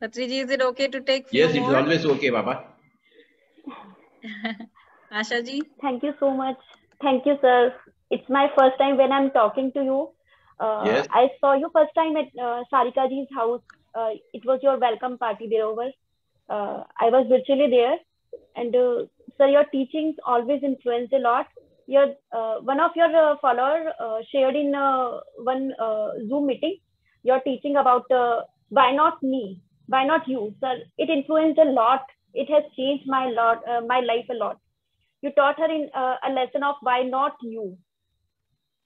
Patriji, is it okay to take few Yes, it is more? always okay, Baba. Asha ji? Thank you so much. Thank you, sir. It's my first time when I'm talking to you. Yes. I saw you first time at Sarika ji's house. It was your welcome party there over. I was virtually there. And sir, your teachings always influenced a lot. Your one of your followers shared in one Zoom meeting your teaching about why not me, why not you, sir. It influenced a lot. It has changed my life a lot. You taught her in a lesson of why not you.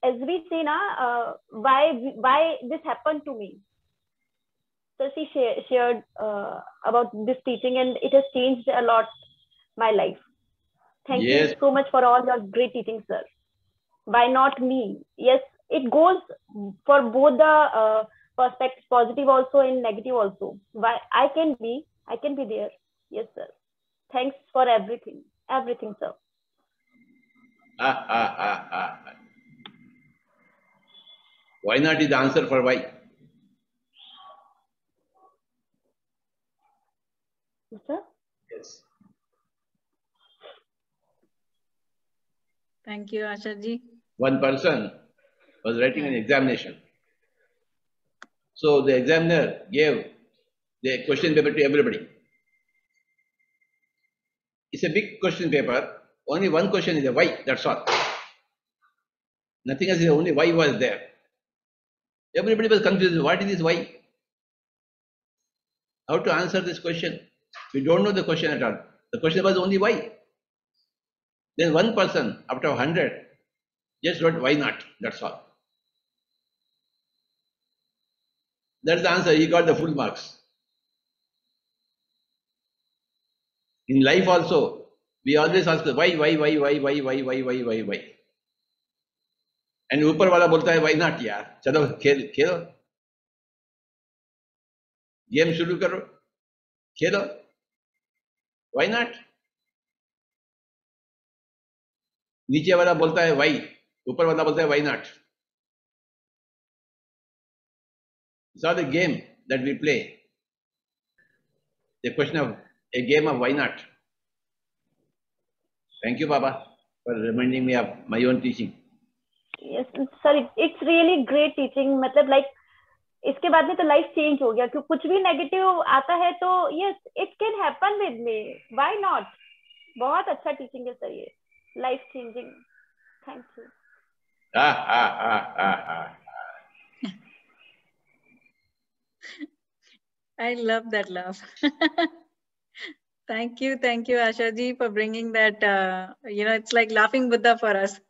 As we say now, why this happened to me. So she shared about this teaching, and it has changed a lot my life. Thank you so much for all your great teaching, sir. Why not me? Yes, it goes for both the perspectives, positive also and negative also. Why I can be there. Yes, sir. Thanks for everything, sir. Why not is the answer for why. Yes, sir. Yes. Thank you, Asha ji. One person was writing an examination. So the examiner gave the question paper to everybody. It's a big question paper. Only one question is a why, that's all. Nothing else is only why was there. Everybody was confused. What is this why? How to answer this question? We don't know the question at all. The question was only why. Then one person, after 100, just wrote why not, that's all. That's the answer. He got the full marks. In life also, we always ask why. And ऊपर वाला बोलता है why not यार, चलो खेलो, game शुरू करो, खेलो, why not? नीचे वाला बोलता है why, ऊपर वाला बोलता है why not? It's all the game that we play. The question of a game of why not. Thank you, Baba, for reminding me of my own teaching. Yes, sir, it's really great teaching. मतलब like इसके बाद में तो life change हो गया, क्योंकि कुछ भी नेगेटिव आता है तो yes it can happen with me, why not. बहुत अच्छा टीचिंग है सर, ये life changing. Thank you. I love that laugh. Thank you, Asha ji, for bringing that. It's like laughing Buddha for us.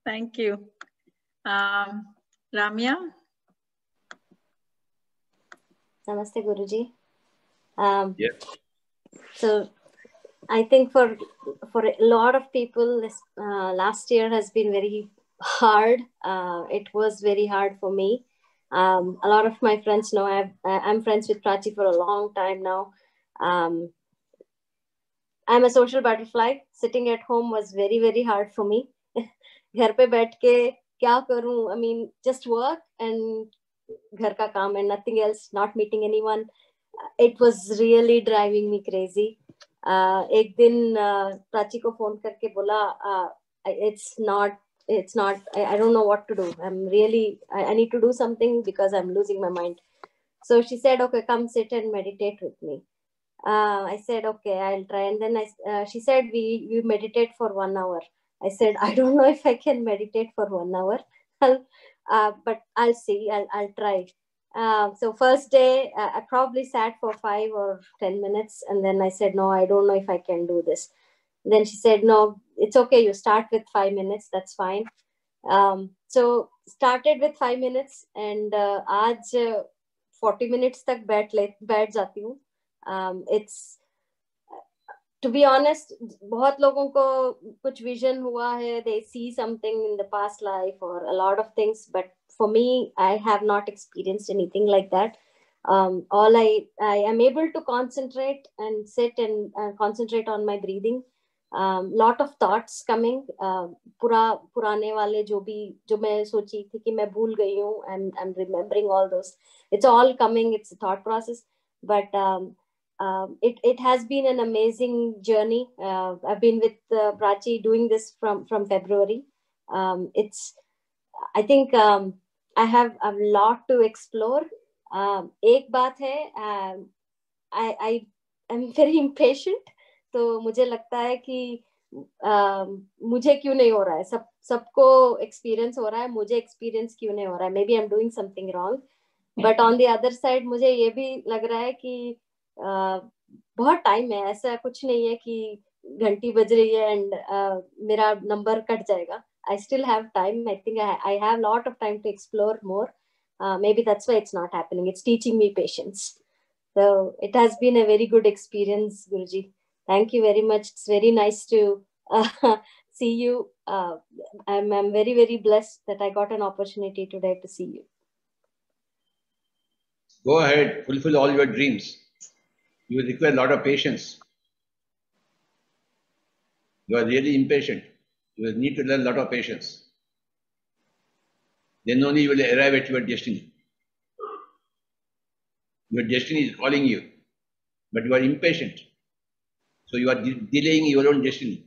Thank you. Ramya. Namaste, Guruji. Yes. So I think for a lot of people, this last year has been very hard. It was very hard for me. A lot of my friends know I'm friends with Prachi for a long time now. I'm a social butterfly. Sitting at home was very, very hard for me. घर पे बैठ के क्या करूं? I mean, just work and घर का काम and nothing else. Not meeting anyone. It was really driving me crazy. एक दिन प्राची को फोन करके बोला, it's not. I don't know what to do. I need to do something because I'm losing my mind. So she said, okay, come sit and meditate with me. I said, okay, I'll try. And then she said, we meditate for 1 hour. I said, I don't know if I can meditate for 1 hour, but I'll see. I'll try. So first day, I probably sat for 5 or 10 minutes. And then I said, no, I don't know if I can do this. Then she said, no, it's okay. You start with 5 minutes. That's fine. So started with 5 minutes. And आज 40 minutes तक बैठ जाती हूँ. It's, to be honest, बहुत लोगों को कुछ vision हुआ है, they see something in the past life or a lot of things, but for me, I have not experienced anything like that. All I am able to concentrate and sit and concentrate on my breathing. Lot of thoughts coming, पुराने वाले जो मैं सोची थी कि मैं भूल गई हूँ, and I'm remembering all those. It's all coming. It's a thought process, but it has been an amazing journey. I've been with Prachi doing this from February. I think I have a lot to explore. एक बात है, I am very impatient. तो मुझे लगता है कि मुझे क्यों नहीं हो रहा है, सबको एक्सपीरियंस हो रहा है, मुझे एक्सपीरियंस क्यों नहीं हो रहा है. Maybe I'm doing something wrong, but on the other side मुझे ये भी लग रहा है कि बहुत टाइम है, ऐसा कुछ नहीं है कि घंटी बज रही है एंड मेरा नंबर कट जाएगा. I still have time. I think I have a lot of time to explore more. Maybe that's why it's not happening. It's teaching me patience. So it has been a very good experience, Guruji. Thank you very much. It's very nice to see you. I'm very, very blessed that I got an opportunity today to see you. Go ahead, fulfill all your dreams. You will require a lot of patience. You are really impatient. You will need to learn a lot of patience. Then only you will arrive at your destiny. Your destiny is calling you, but you are impatient. So you are delaying your own destiny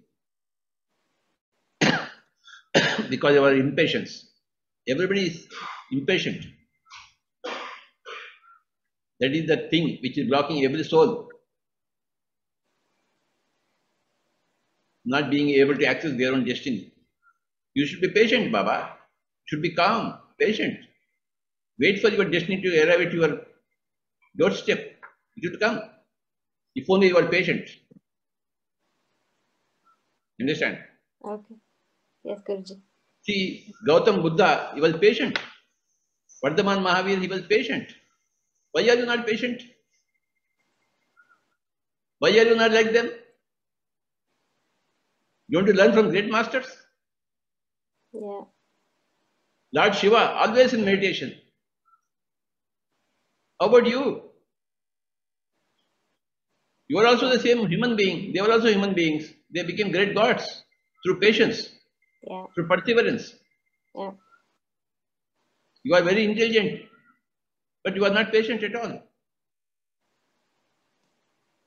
because of our impatience. Everybody is impatient. That is the thing which is blocking every soul. Not being able to access their own destiny. You should be patient, Baba. You should be calm, patient. Wait for your destiny to arrive at your doorstep. It should come. If only you are patient. Understand? Okay. Yes, Guruji. See, Gautam Buddha, he was patient. Vardhaman Mahavir, he was patient. Why are you not patient? Why are you not like them? You want to learn from great masters? Yeah. Lord Shiva, always in meditation. How about you? You are also the same human being. They were also human beings. They became great gods through patience, through perseverance. Yeah. You are very intelligent, but you are not patient at all.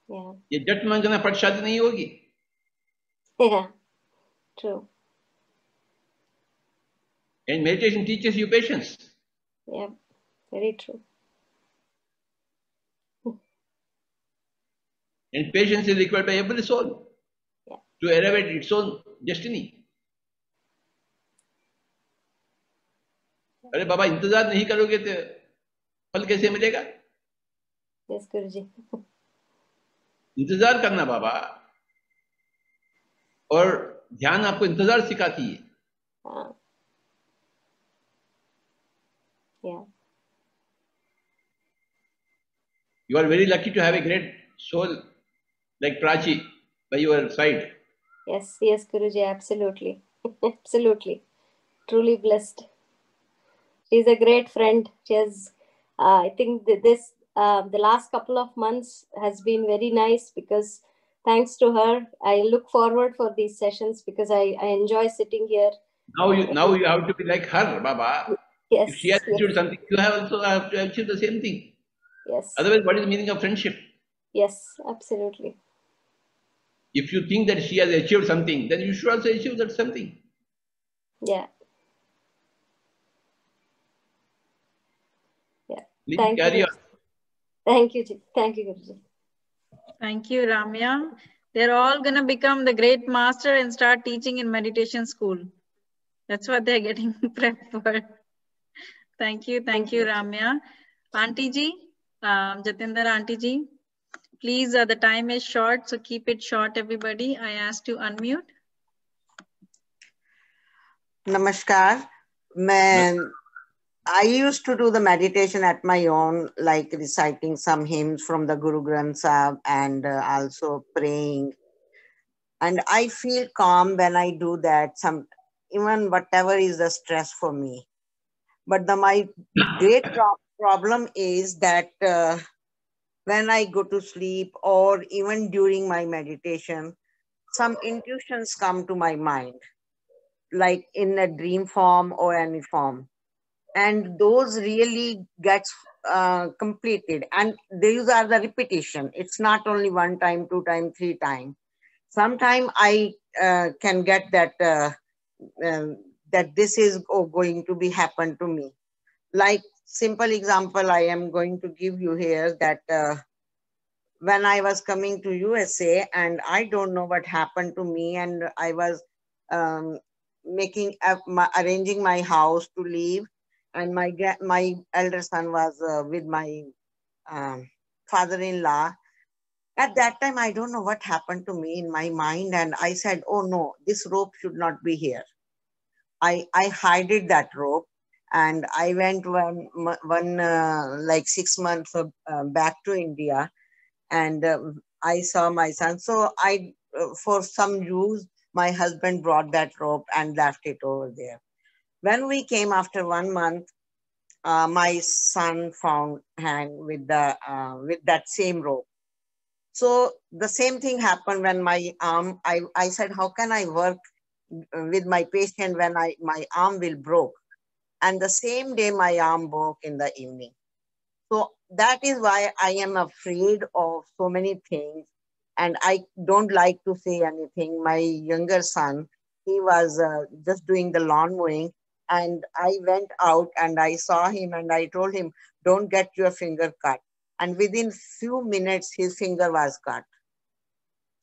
Yeah. ये जट मंगना पट शादी नहीं होगी. Yeah. True. And meditation teaches you patience. Yeah. Very true. And patience is required by every soul to arrive at its own destiny. अरे बाबा इंतजार नहीं करोगे तो फल कैसे मिलेगा? Yes, Guruji. इंतजार करना बाबा. और ध्यान आपको इंतजार सिखाती है. Yeah. You are very lucky to have a great soul like Prachi by your side. Yes, yes, Guruji, absolutely. Absolutely. Truly blessed. She's a great friend. She has, I think the last couple of months has been very nice because thanks to her, I look forward for these sessions because I enjoy sitting here. Now you have to be like her, Baba. Yes. If she has achieved something, you also have to achieve the same thing. Yes. Otherwise, what is the meaning of friendship? Yes, absolutely. If you think that she has achieved something, then you should also achieve that something. Yeah. Yeah. Please carry on. Thank you, Guruji. Thank you, Ramya. They're all going to become the great master and start teaching in meditation school. That's what they're getting prepped for. Thank you, Ramya. Auntie Ji, Jatinder Auntie Ji, please, the time is short, so keep it short, everybody. I asked to unmute. Namaskar. I used to do the meditation at my own, like reciting some hymns from the Guru Granth Sahib and also praying. And I feel calm when I do that, even whatever is the stress for me. But my great problem is that when I go to sleep or even during my meditation, some intuitions come to my mind, like in a dream form or any form. And those really gets completed. And these are the repetition. It's not only 1 time, 2 time, 3 time. Sometime I can get that that this is going to be happen to me. Like simple example I am going to give you here, that when I was coming to USA, and I don't know what happened to me, and I was arranging my house to leave, and my elder son was with my father-in-law. At that time, I don't know what happened to me in my mind, and I said, oh no, this rope should not be here. I hid that rope, and I went like 6 months back to India, and I saw my son. So for some use, my husband brought that rope and left it over there. When we came after 1 month, my son found hang with that same rope. So the same thing happened when my arm, I said, how can I work with my patient when my arm will broke? And the same day my arm broke in the evening. So that is why I am afraid of so many things. And I don't like to say anything. My younger son, he was just doing the lawn mowing, and I went out and I saw him and I told him, don't get your finger cut. And within few minutes, his finger was cut.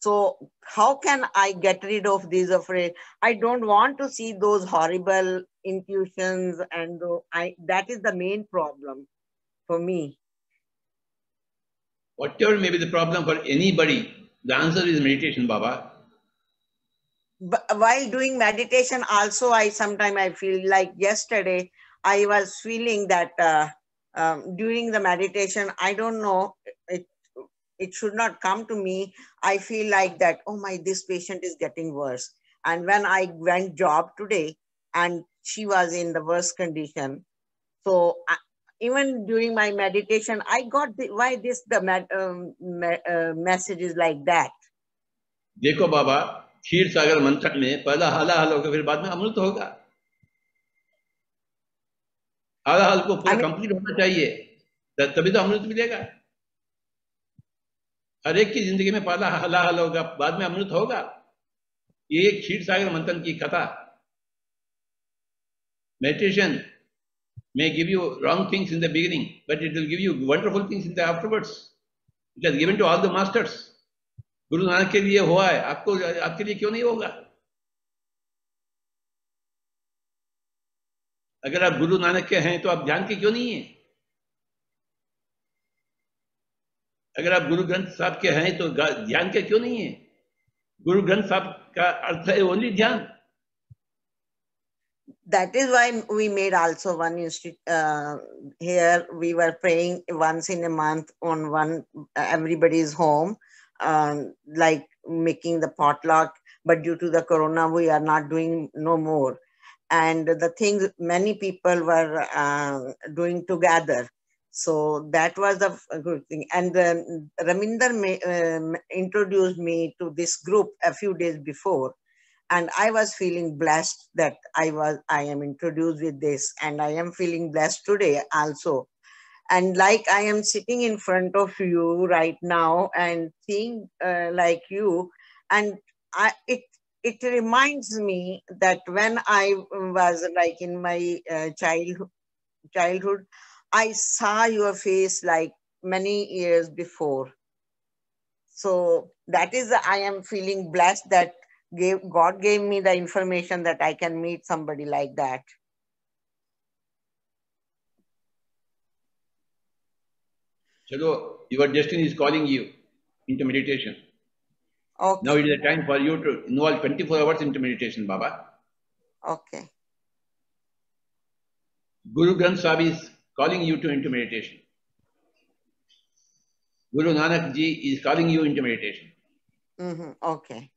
So how can I get rid of these afraid? I don't want to see those horrible intuitions, and that is the main problem for me. Whatever may be the problem for anybody, the answer is meditation, Baba. But while doing meditation also, sometimes I feel like yesterday, I was feeling that during the meditation, I don't know, it should not come to me. I feel like that, oh my, this patient is getting worse. And when I went job today, and she was in the worst condition, so even during my meditation, I got why message is like that. देखो बाबा, क्षीर सागर मंथन में पहला हलाहल होगा, फिर बाद में अमृत होगा. हलाहल को पूरा कंप्लीट होना चाहिए, तभी तो अमृत मिलेगा. हर एक की जिंदगी में पहला हलाहल होगा, बाद में अमृत होगा. ये क्षीर सागर मंथन की कथा. Meditation may give you wrong things in the beginning, but it will give you wonderful things in the afterwards. It has given to all the masters. Guru Nanak के लिए हुआ है, आपके लिए क्यों नहीं होगा? अगर आप गुरु नानक के हैं तो आप ध्यान के क्यों नहीं हैं? अगर आप गुरु ग्रंथ साहब के हैं तो ध्यान के क्यों नहीं हैं? गुरु ग्रंथ साहब का अर्थ है ओनली ध्यान. That is why we made also one institute here. We were praying once in a month on everybody's home, like making the potluck. But due to the corona, we are not doing no more. And the things many people were doing together. So that was a good thing. And Raminder introduced me to this group a few days before. And I was feeling blessed that I am introduced with this, and I am feeling blessed today also. And like I am sitting in front of you right now and seeing like you, and it reminds me that when I was like in my childhood, I saw your face like many years before. So that is, I am feeling blessed that God gave me the information that I can meet somebody like that. Chalo, your destiny is calling you into meditation. Okay. Now it is a time for you to involve 24 hours into meditation, Baba. Okay. Guru Granth Sahib is calling you into meditation. Guru Nanak Ji is calling you into meditation. Okay.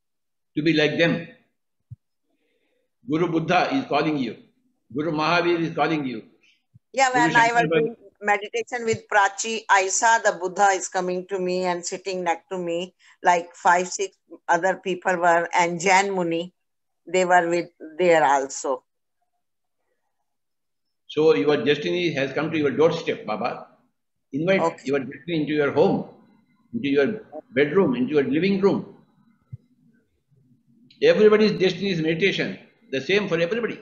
To be like them. Guru Buddha is calling you. Guru Mahavir is calling you. Yeah, Guru when I was Shankar doing meditation with Prachi, I saw the Buddha is coming to me and sitting next to me, like 5, 6 other people were, and Jan Muni, they were there also. So your destiny has come to your doorstep, Baba. Invite your destiny into your home, into your bedroom, into your living room. Everybody's destiny is meditation. The same for everybody.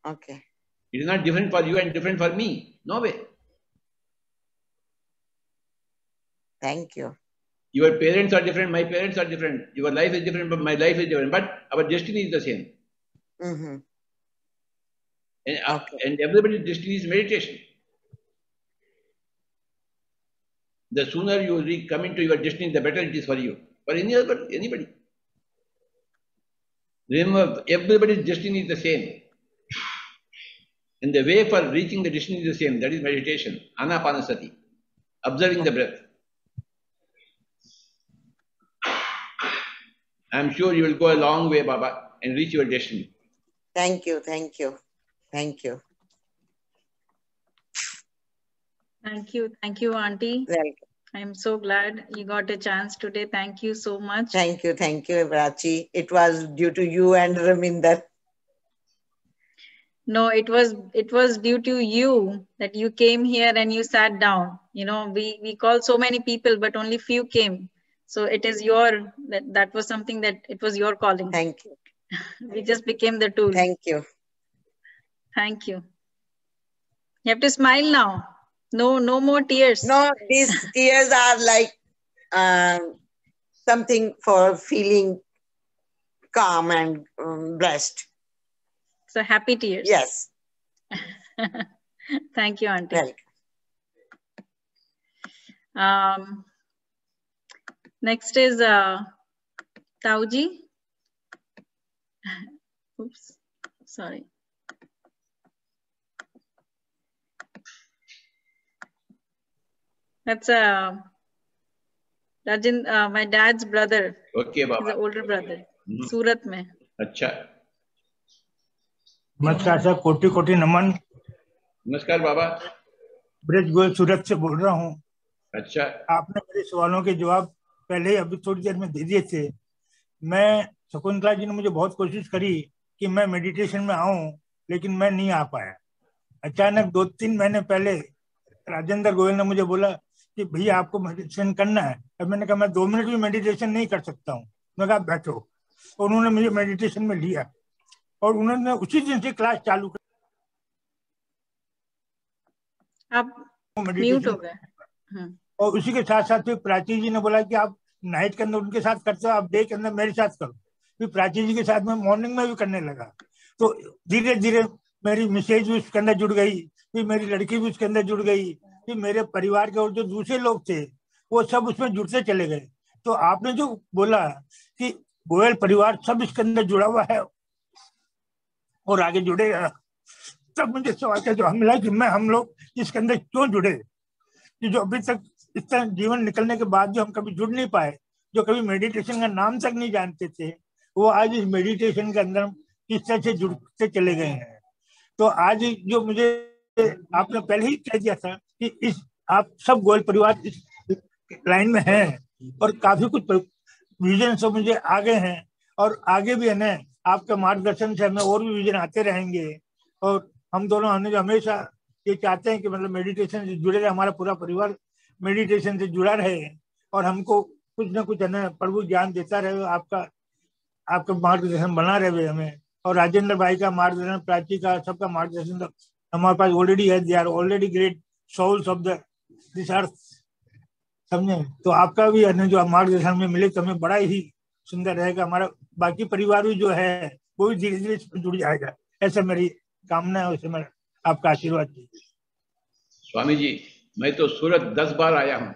Okay. It is not different for you and different for me. No way. Thank you. Your parents are different, my parents are different. Your life is different, but my life is different. But our destiny is the same. And everybody's destiny is meditation. The sooner you come into your destiny, the better it is for you. For anybody. Remember, everybody's destiny is the same. And the way for reaching the destiny is the same. That is meditation. Anapanasati. Observing the breath. I am sure you will go a long way, Baba, and reach your destiny. Thank you. Thank you. Thank you. Thank you. Thank you, Auntie. Welcome. I'm so glad you got a chance today. Thank you so much. Thank you. Thank you, Prachi. It was due to you and Raminder. No, it was due to you that you came here and you sat down. You know, we called so many people, but only few came. So it is that was something that it was your calling. Thank you. We just became the tool. Thank you. Thank you. You have to smile now. No more tears. No, these tears are like something for feeling calm and blessed. So happy tears. Yes. Thank you, Auntie. Welcome. Next is Tauji. Oops, sorry. That's Rajin, my dad's brother. Okay, Baba. He's an older brother. Surat में. अच्छा. नमस्कार sir, कोटि कोटि नमन. नमस्कार बाबा. ब्रज गोयल सूरत से बोल रहा हूँ. अच्छा. आपने मेरे सवालों के जवाब पहले ही अभी थोड़ी देर में दे दिए थे. मैं शकुंतला जी ने मुझे बहुत कोशिश करी कि मैं मेडिटेशन में आऊं, लेकिन मैं नहीं आ पाया. अचानक 2-3 महीने पहले राजेंद्र गोयल ने मुझे बोला कि भैया आपको मेडिटेशन करना है. अब मैंने कहा मैं 2 मिनट भी मेडिटेशन नहीं कर सकता हूँ. मैं कहा बैठो. उन्होंने मुझे मेडिटेशन में लिया और उन्होंने उसी दिन से क्लास चालू कर. आप म्यूट हो गए. और उसी के साथ साथ फिर प्राची जी ने बोला कि आप नाइट के अंदर उनके साथ करते हो, आप डे के अंदर मेरे साथ करो. फिर प्राची जी के साथ मैं मॉर्निंग में भी करने लगा. तो धीरे धीरे मेरी मिसेज भी उसके अंदर जुड़ गई, फिर मेरी लड़की भी उसके अंदर जुड़ गई, फिर मेरे परिवार के और जो दूसरे लोग थे वो सब उसमें जुड़ते चले गए. तो आपने जो बोला कि गोयल परिवार सब इसके अंदर जुड़ा हुआ है और आगे जुड़ेगा, तब मुझे सवाल का जवाब मिला कि हम लोग इसके अंदर क्यों जुड़े. कि जो अभी तक इस तरह जीवन निकलने के बाद जो हम कभी जुड़ नहीं पाए, जो कभी मेडिटेशन का नाम तक नहीं जानते थे, वो आज इस मेडिटेशन के अंदर किस तरह से जुड़ते चले गए हैं. तो आज जो मुझे आपने पहले ही कह दिया था कि आप सब गोयल परिवार इस लाइन में हैं और काफी कुछ विजन सब मुझे आगे हैं और आगे भी है ना. आपके मार्गदर्शन से हमें और भी विजन आते रहेंगे और हम दोनों हमेशा ये चाहते हैं कि मतलब मेडिटेशन से जुड़े रहे, हमारा पूरा परिवार मेडिटेशन से जुड़ा रहे और हमको कुछ ना कुछ है ना प्रभु ज्ञान देता रहे. आपका मार्गदर्शन बना रहे हमें. और राजेंद्र भाई का मार्गदर्शन, प्राची का, सबका मार्गदर्शन हमारे पास ऑलरेडी है. They are already great souls of this earth. समझे। तो आपका भी जो मार्गदर्शन में मिले तो हमें बड़ा ही सुंदर रहेगा। हमारा बाकी परिवार भी जो है वो भी धीरे धीरे जुड़ जाएगा, ऐसा मेरी कामना है। उससे मैं आपका आशीर्वाद दीजिए। स्वामी जी, मैं तो सूरत 10 बार आया हूँ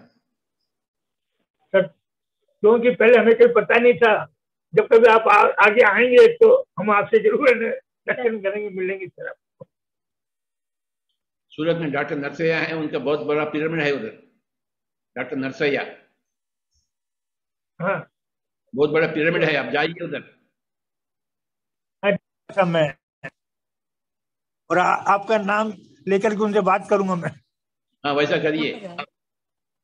सर, क्योंकि पहले हमें कोई पता नहीं था। जब कभी आप आगे आएंगे तो हम आपसे जरूर दर्शन करेंगे, मिलेंगे सर आपको। सूरत में डॉक्टर नरसैया है, उनका बहुत बड़ा पिरामिड है उधर। डॉक्टर नरसैया, हाँ, बहुत बड़ा पिरामिड है, आप जाइए उधर। अच्छा, मैं और आपका नाम लेकर के उनसे बात करूंगा मैं। हाँ, वैसा करिए।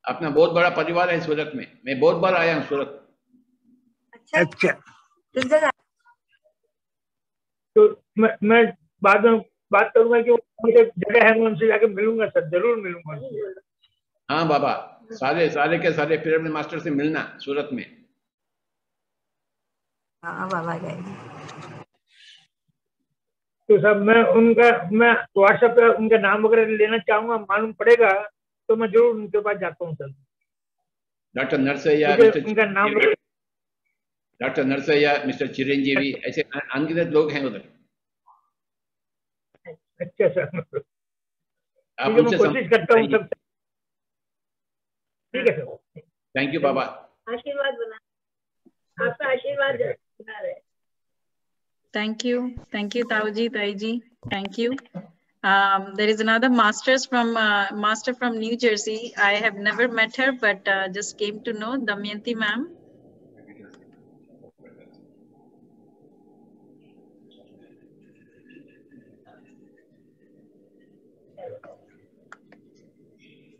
अपना बहुत बड़ा परिवार है सूरत में, मैं बहुत बार आया हूँ सूरत। अच्छा, तो मैं बाद में बात करूंगा कि मुझे जगह है, मैं उनसे जाके मिलूंगा सर, जरूर मिलूंगा। हाँ बाबा, सारे के सारे पिरामिड मास्टर से मिलना सूरत में। हाँ बाबा गए। तो सब मैं व्हाट्सएप पे उनका नाम वगैरह लेना चाहूंगा, मालूम पड़ेगा तो मैं जरूर उनके पास जाता हूँ सर। डॉक्टर नरसैया, उनका नाम, डॉक्टर नरसैया, मिस्टर चिरंजीवी, ऐसे अनगिनत लोग हैं उधर। अच्छा सर, आप मैं कोशिश करता हूँ सब। ठीक है सर, थैंक यू बाबा। आशीर्वाद बना, आपका आशीर्वाद बना रहे। Thank you, Taoji, Taiji, thank you. There is another master from New Jersey. I have never met her, but just came to know, Damayanti ma'am.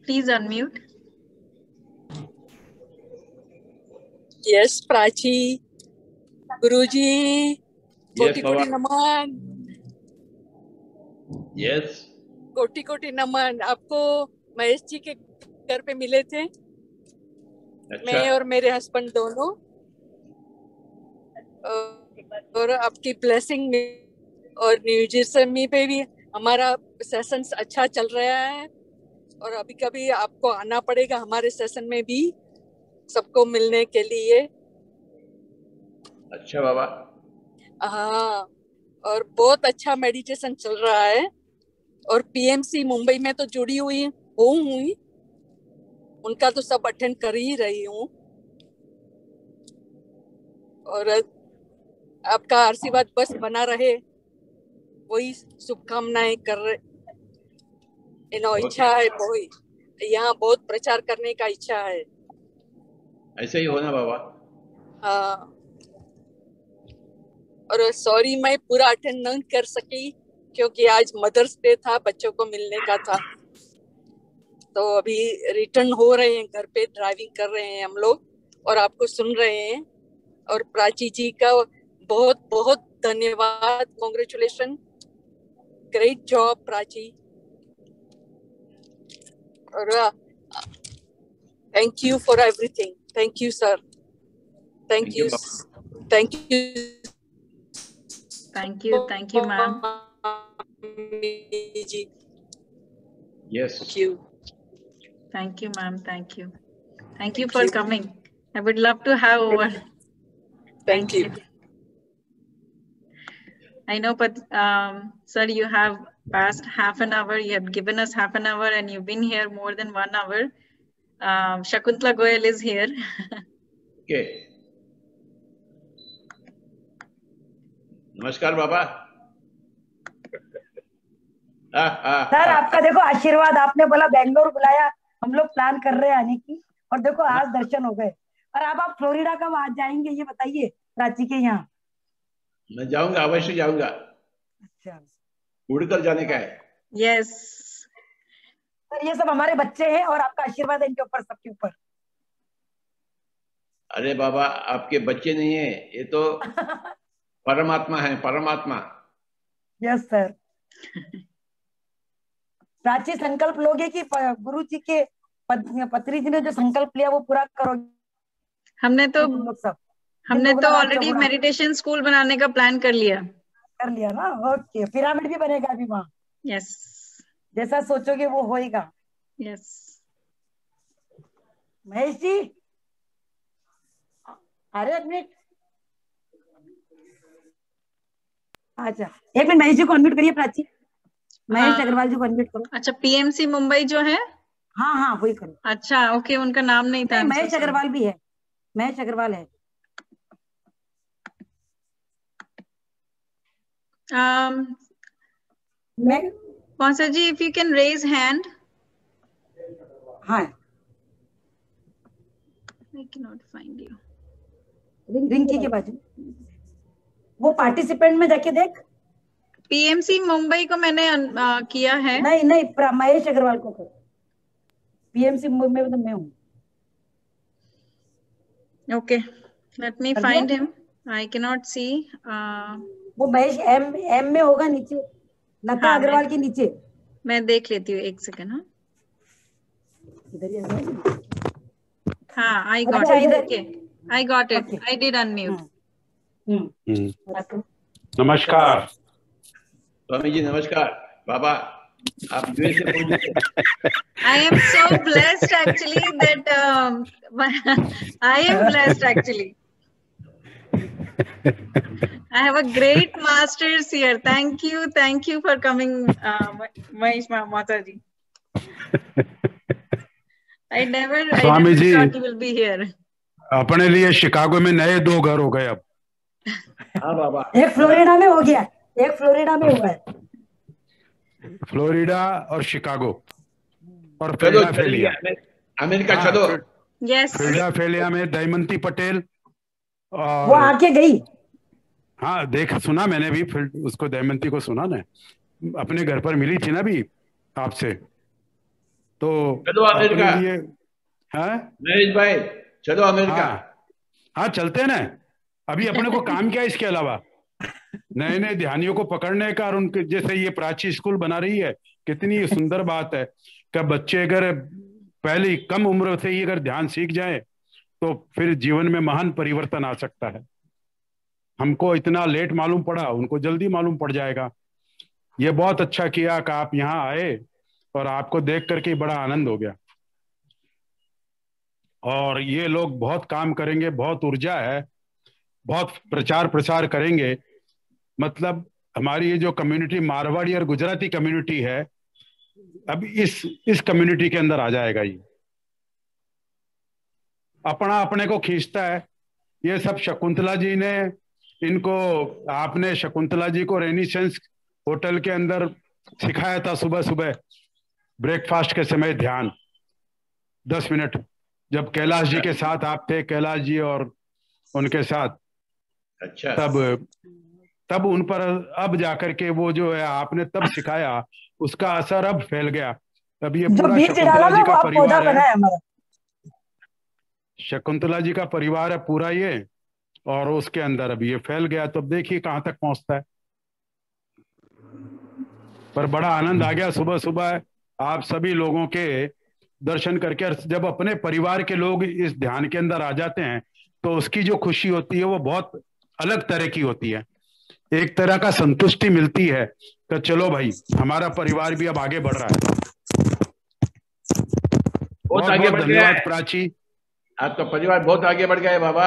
Please unmute. Yes, Prachi. Guruji. Yes, कोटि नमन। Yes. कोटि नमन। आपको महेश जी के घर पे मिले थे। अच्छा। मैं और मेरे हस्बैंड दोनों, और आपकी ब्लेसिंग और न्यू जर्सी पे भी हमारा सेशन अच्छा चल रहा है। और अभी कभी आपको आना पड़ेगा हमारे सेशन में भी, सबको मिलने के लिए। अच्छा बाबा। हाँ, और बहुत अच्छा मेडिटेशन चल रहा है। और पीएमसी मुंबई में तो जुड़ी हुई हुई, उनका तो सब अटेंड कर ही रही हूँ। और आपका आशीर्वाद बस बना रहे, वही शुभकामनाएं कर रहे। इच्छा है, यहाँ बहुत प्रचार करने का इच्छा है। ऐसे ही होना बाबा। हाँ, और सॉरी मैं पूरा अटेंड नहीं कर सकी क्योंकि आज मदर्स डे था, बच्चों को मिलने का था। तो अभी रिटर्न हो रहे हैं घर पे, ड्राइविंग कर रहे हैं हम लोग और आपको सुन रहे हैं। और प्राची जी का बहुत बहुत धन्यवाद, कांग्रेचुलेशन, ग्रेट जॉब प्राची। और thank you for everything. Thank you sir, thank you, thank you, thank you ma'am. Yes. Thank you ma'am, thank you for coming. I would love to have over. Thank you. I know, but sir, you have passed half an hour. You have given us half an hour, and you've been here more than 1 hour. Shakuntala Goyal is here. Okay. नमस्कार बाबा। Sir आपका देखो आशीर्वाद, आपने बोला बेंगलोर बुलाया, हम लोग plan कर रहे हैं आने की, और देखो आज दर्शन हो गए। और अब आप फ्लोरिडा कब आ जाएंगे ये बताइए, प्राची के यहाँ? मैं जाऊंगा, अवश्य जाऊंगा। अच्छा, उड़कर जाने का है। यस सर, ये सब हमारे बच्चे हैं और आपका आशीर्वाद है इनके ऊपर, सबके ऊपर। अरे बाबा, आपके बच्चे नहीं है, ये तो परमात्मा है, परमात्मा। Yes sir. प्राची, संकल्प लोगे कि गुरु जी के पत्री जी ने जो संकल्प लिया वो पूरा करोगे? हमने तो ऑलरेडी मेडिटेशन स्कूल बनाने का प्लान कर लिया ना। ओके, पिरामिड भी बनेगा अभी वहाँ। यस, जैसा सोचोगे वो होएगा। यस। महेश जी, अरे एक मिनट, अच्छा एक मिनट, महेश जी को अनम्यूट करिए। प्राची, महेश अग्रवाल जी को अनम्यूट करो। अच्छा, पीएमसी मुंबई जो है, हाँ हाँ वही करो। अच्छा ओके, उनका नाम नहीं था। महेश अग्रवाल भी है, महेश अग्रवाल है। कौन जी, if you can raise hand. हाँ, I cannot find you. Rinki के बाजू वो पार्टिसिपेंट में जाके देख। पीएमसी मुंबई को मैंने किया है। नहीं नहीं, महेश अग्रवाल को करो। पीएमसी मुंबई में तो मैं हूँ। Okay, let me find him, I cannot see. वो महेश एम में होगा नीचे, लता अग्रवाल के नीचे। मैं देख लेती हूँ, एक सेकंड। हाँ हाँ, I got it. Okay, I got it, I did unmute. नमस्कार स्वामी जी, नमस्कार। बाबा आप यूएस से बोल रहे हैं। I am so blessed actually that I am blessed actually. I have a great masters here. Thank you for coming, Mahesh Mataji. I never thought you will be here. अपने लिए Chicago में नए 2 घर हो गए अब। हाँ बाबा, एक फ्लोरिडा में हो गया, एक फ्लोरिडा में हुआ है। फ्लोरिडा और शिकागो और फिलाडेल्फिया, अमेरिका। चलो यस, फिलाडेल्फिया में दमयंती पटेल और वो आके गई। हाँ देख, सुना मैंने भी, उसको दमयंती को सुना ना, अपने घर पर मिली थी ना भी आपसे। तो चलो अमेरिका। हाँ नरेश भाई, चलो अमेरिका। हाँ चलते ना। अभी अपने को काम क्या है इसके अलावा? नए नए ध्यानियों को पकड़ने का, और उनके जैसे ये प्राची स्कूल बना रही है, कितनी सुंदर बात है कि बच्चे अगर पहले कम उम्र से ही अगर ध्यान सीख जाए तो फिर जीवन में महान परिवर्तन आ सकता है। हमको इतना लेट मालूम पड़ा, उनको जल्दी मालूम पड़ जाएगा। ये बहुत अच्छा किया कि आप यहाँ आए, और आपको देख करके बड़ा आनंद हो गया। और ये लोग बहुत काम करेंगे, बहुत ऊर्जा है, बहुत प्रचार प्रसार करेंगे। मतलब हमारी ये जो कम्युनिटी मारवाड़ी और गुजराती कम्युनिटी है, अब इस कम्युनिटी के अंदर आ जाएगा। ये अपना अपने को खींचता है। ये सब शकुंतला जी ने इनको, आपने शकुंतला जी को रेनिसेंस होटल के अंदर सिखाया था सुबह सुबह ब्रेकफास्ट के समय ध्यान 10 मिनट, जब कैलाश जी के साथ आप थे, कैलाश जी और उनके साथ। अच्छा, तब उन पर अब जाकर के वो जो है आपने तब सिखाया, उसका असर अब फैल गया। अब ये पूरा शकुंतला जी का परिवार है, शकुंतला जी का परिवार है पूरा ये, और उसके अंदर अब ये फैल गया। तो अब देखिए कहां तक पहुंचता है। पर बड़ा आनंद आ गया सुबह सुबह आप सभी लोगों के दर्शन करके। जब अपने परिवार के लोग इस ध्यान के अंदर आ जाते हैं तो उसकी जो खुशी होती है वो बहुत अलग तरह की होती है। एक तरह का संतुष्टि मिलती है तो चलो भाई, हमारा परिवार भी अब आगे बढ़ रहा है। बहुत आगे बढ़ गया है प्राची, आपका परिवार बहुत आगे बढ़ गया है बाबा।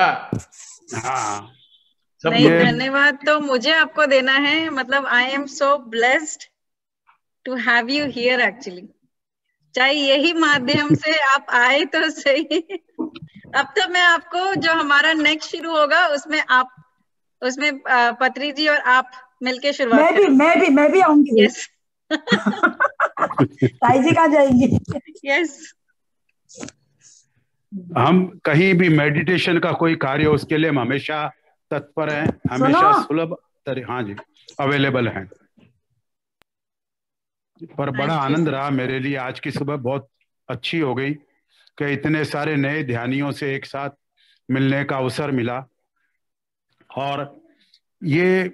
हाँ, नहीं, धन्यवाद तो मुझे आपको देना है। मतलब I am so blessed to have you here actually. चाहे यही माध्यम से आप आए तो सही। अब तो मैं आपको जो हमारा नेक्स्ट शुरू होगा उसमें पत्री जी और आप मिलके शुरुआत मैं भी आऊंगी। यस, ताई जी कहाँ जाएंगी? यस, हम कहीं भी मेडिटेशन का कोई कार्य हो उसके लिए हम हमेशा तत्पर हैं, हमेशा सुलभ हाँ जी अवेलेबल हैं। पर बड़ा आनंद रहा मेरे लिए, आज की सुबह बहुत अच्छी हो गई कि इतने सारे नए ध्यानियों से एक साथ मिलने का अवसर मिला। और ये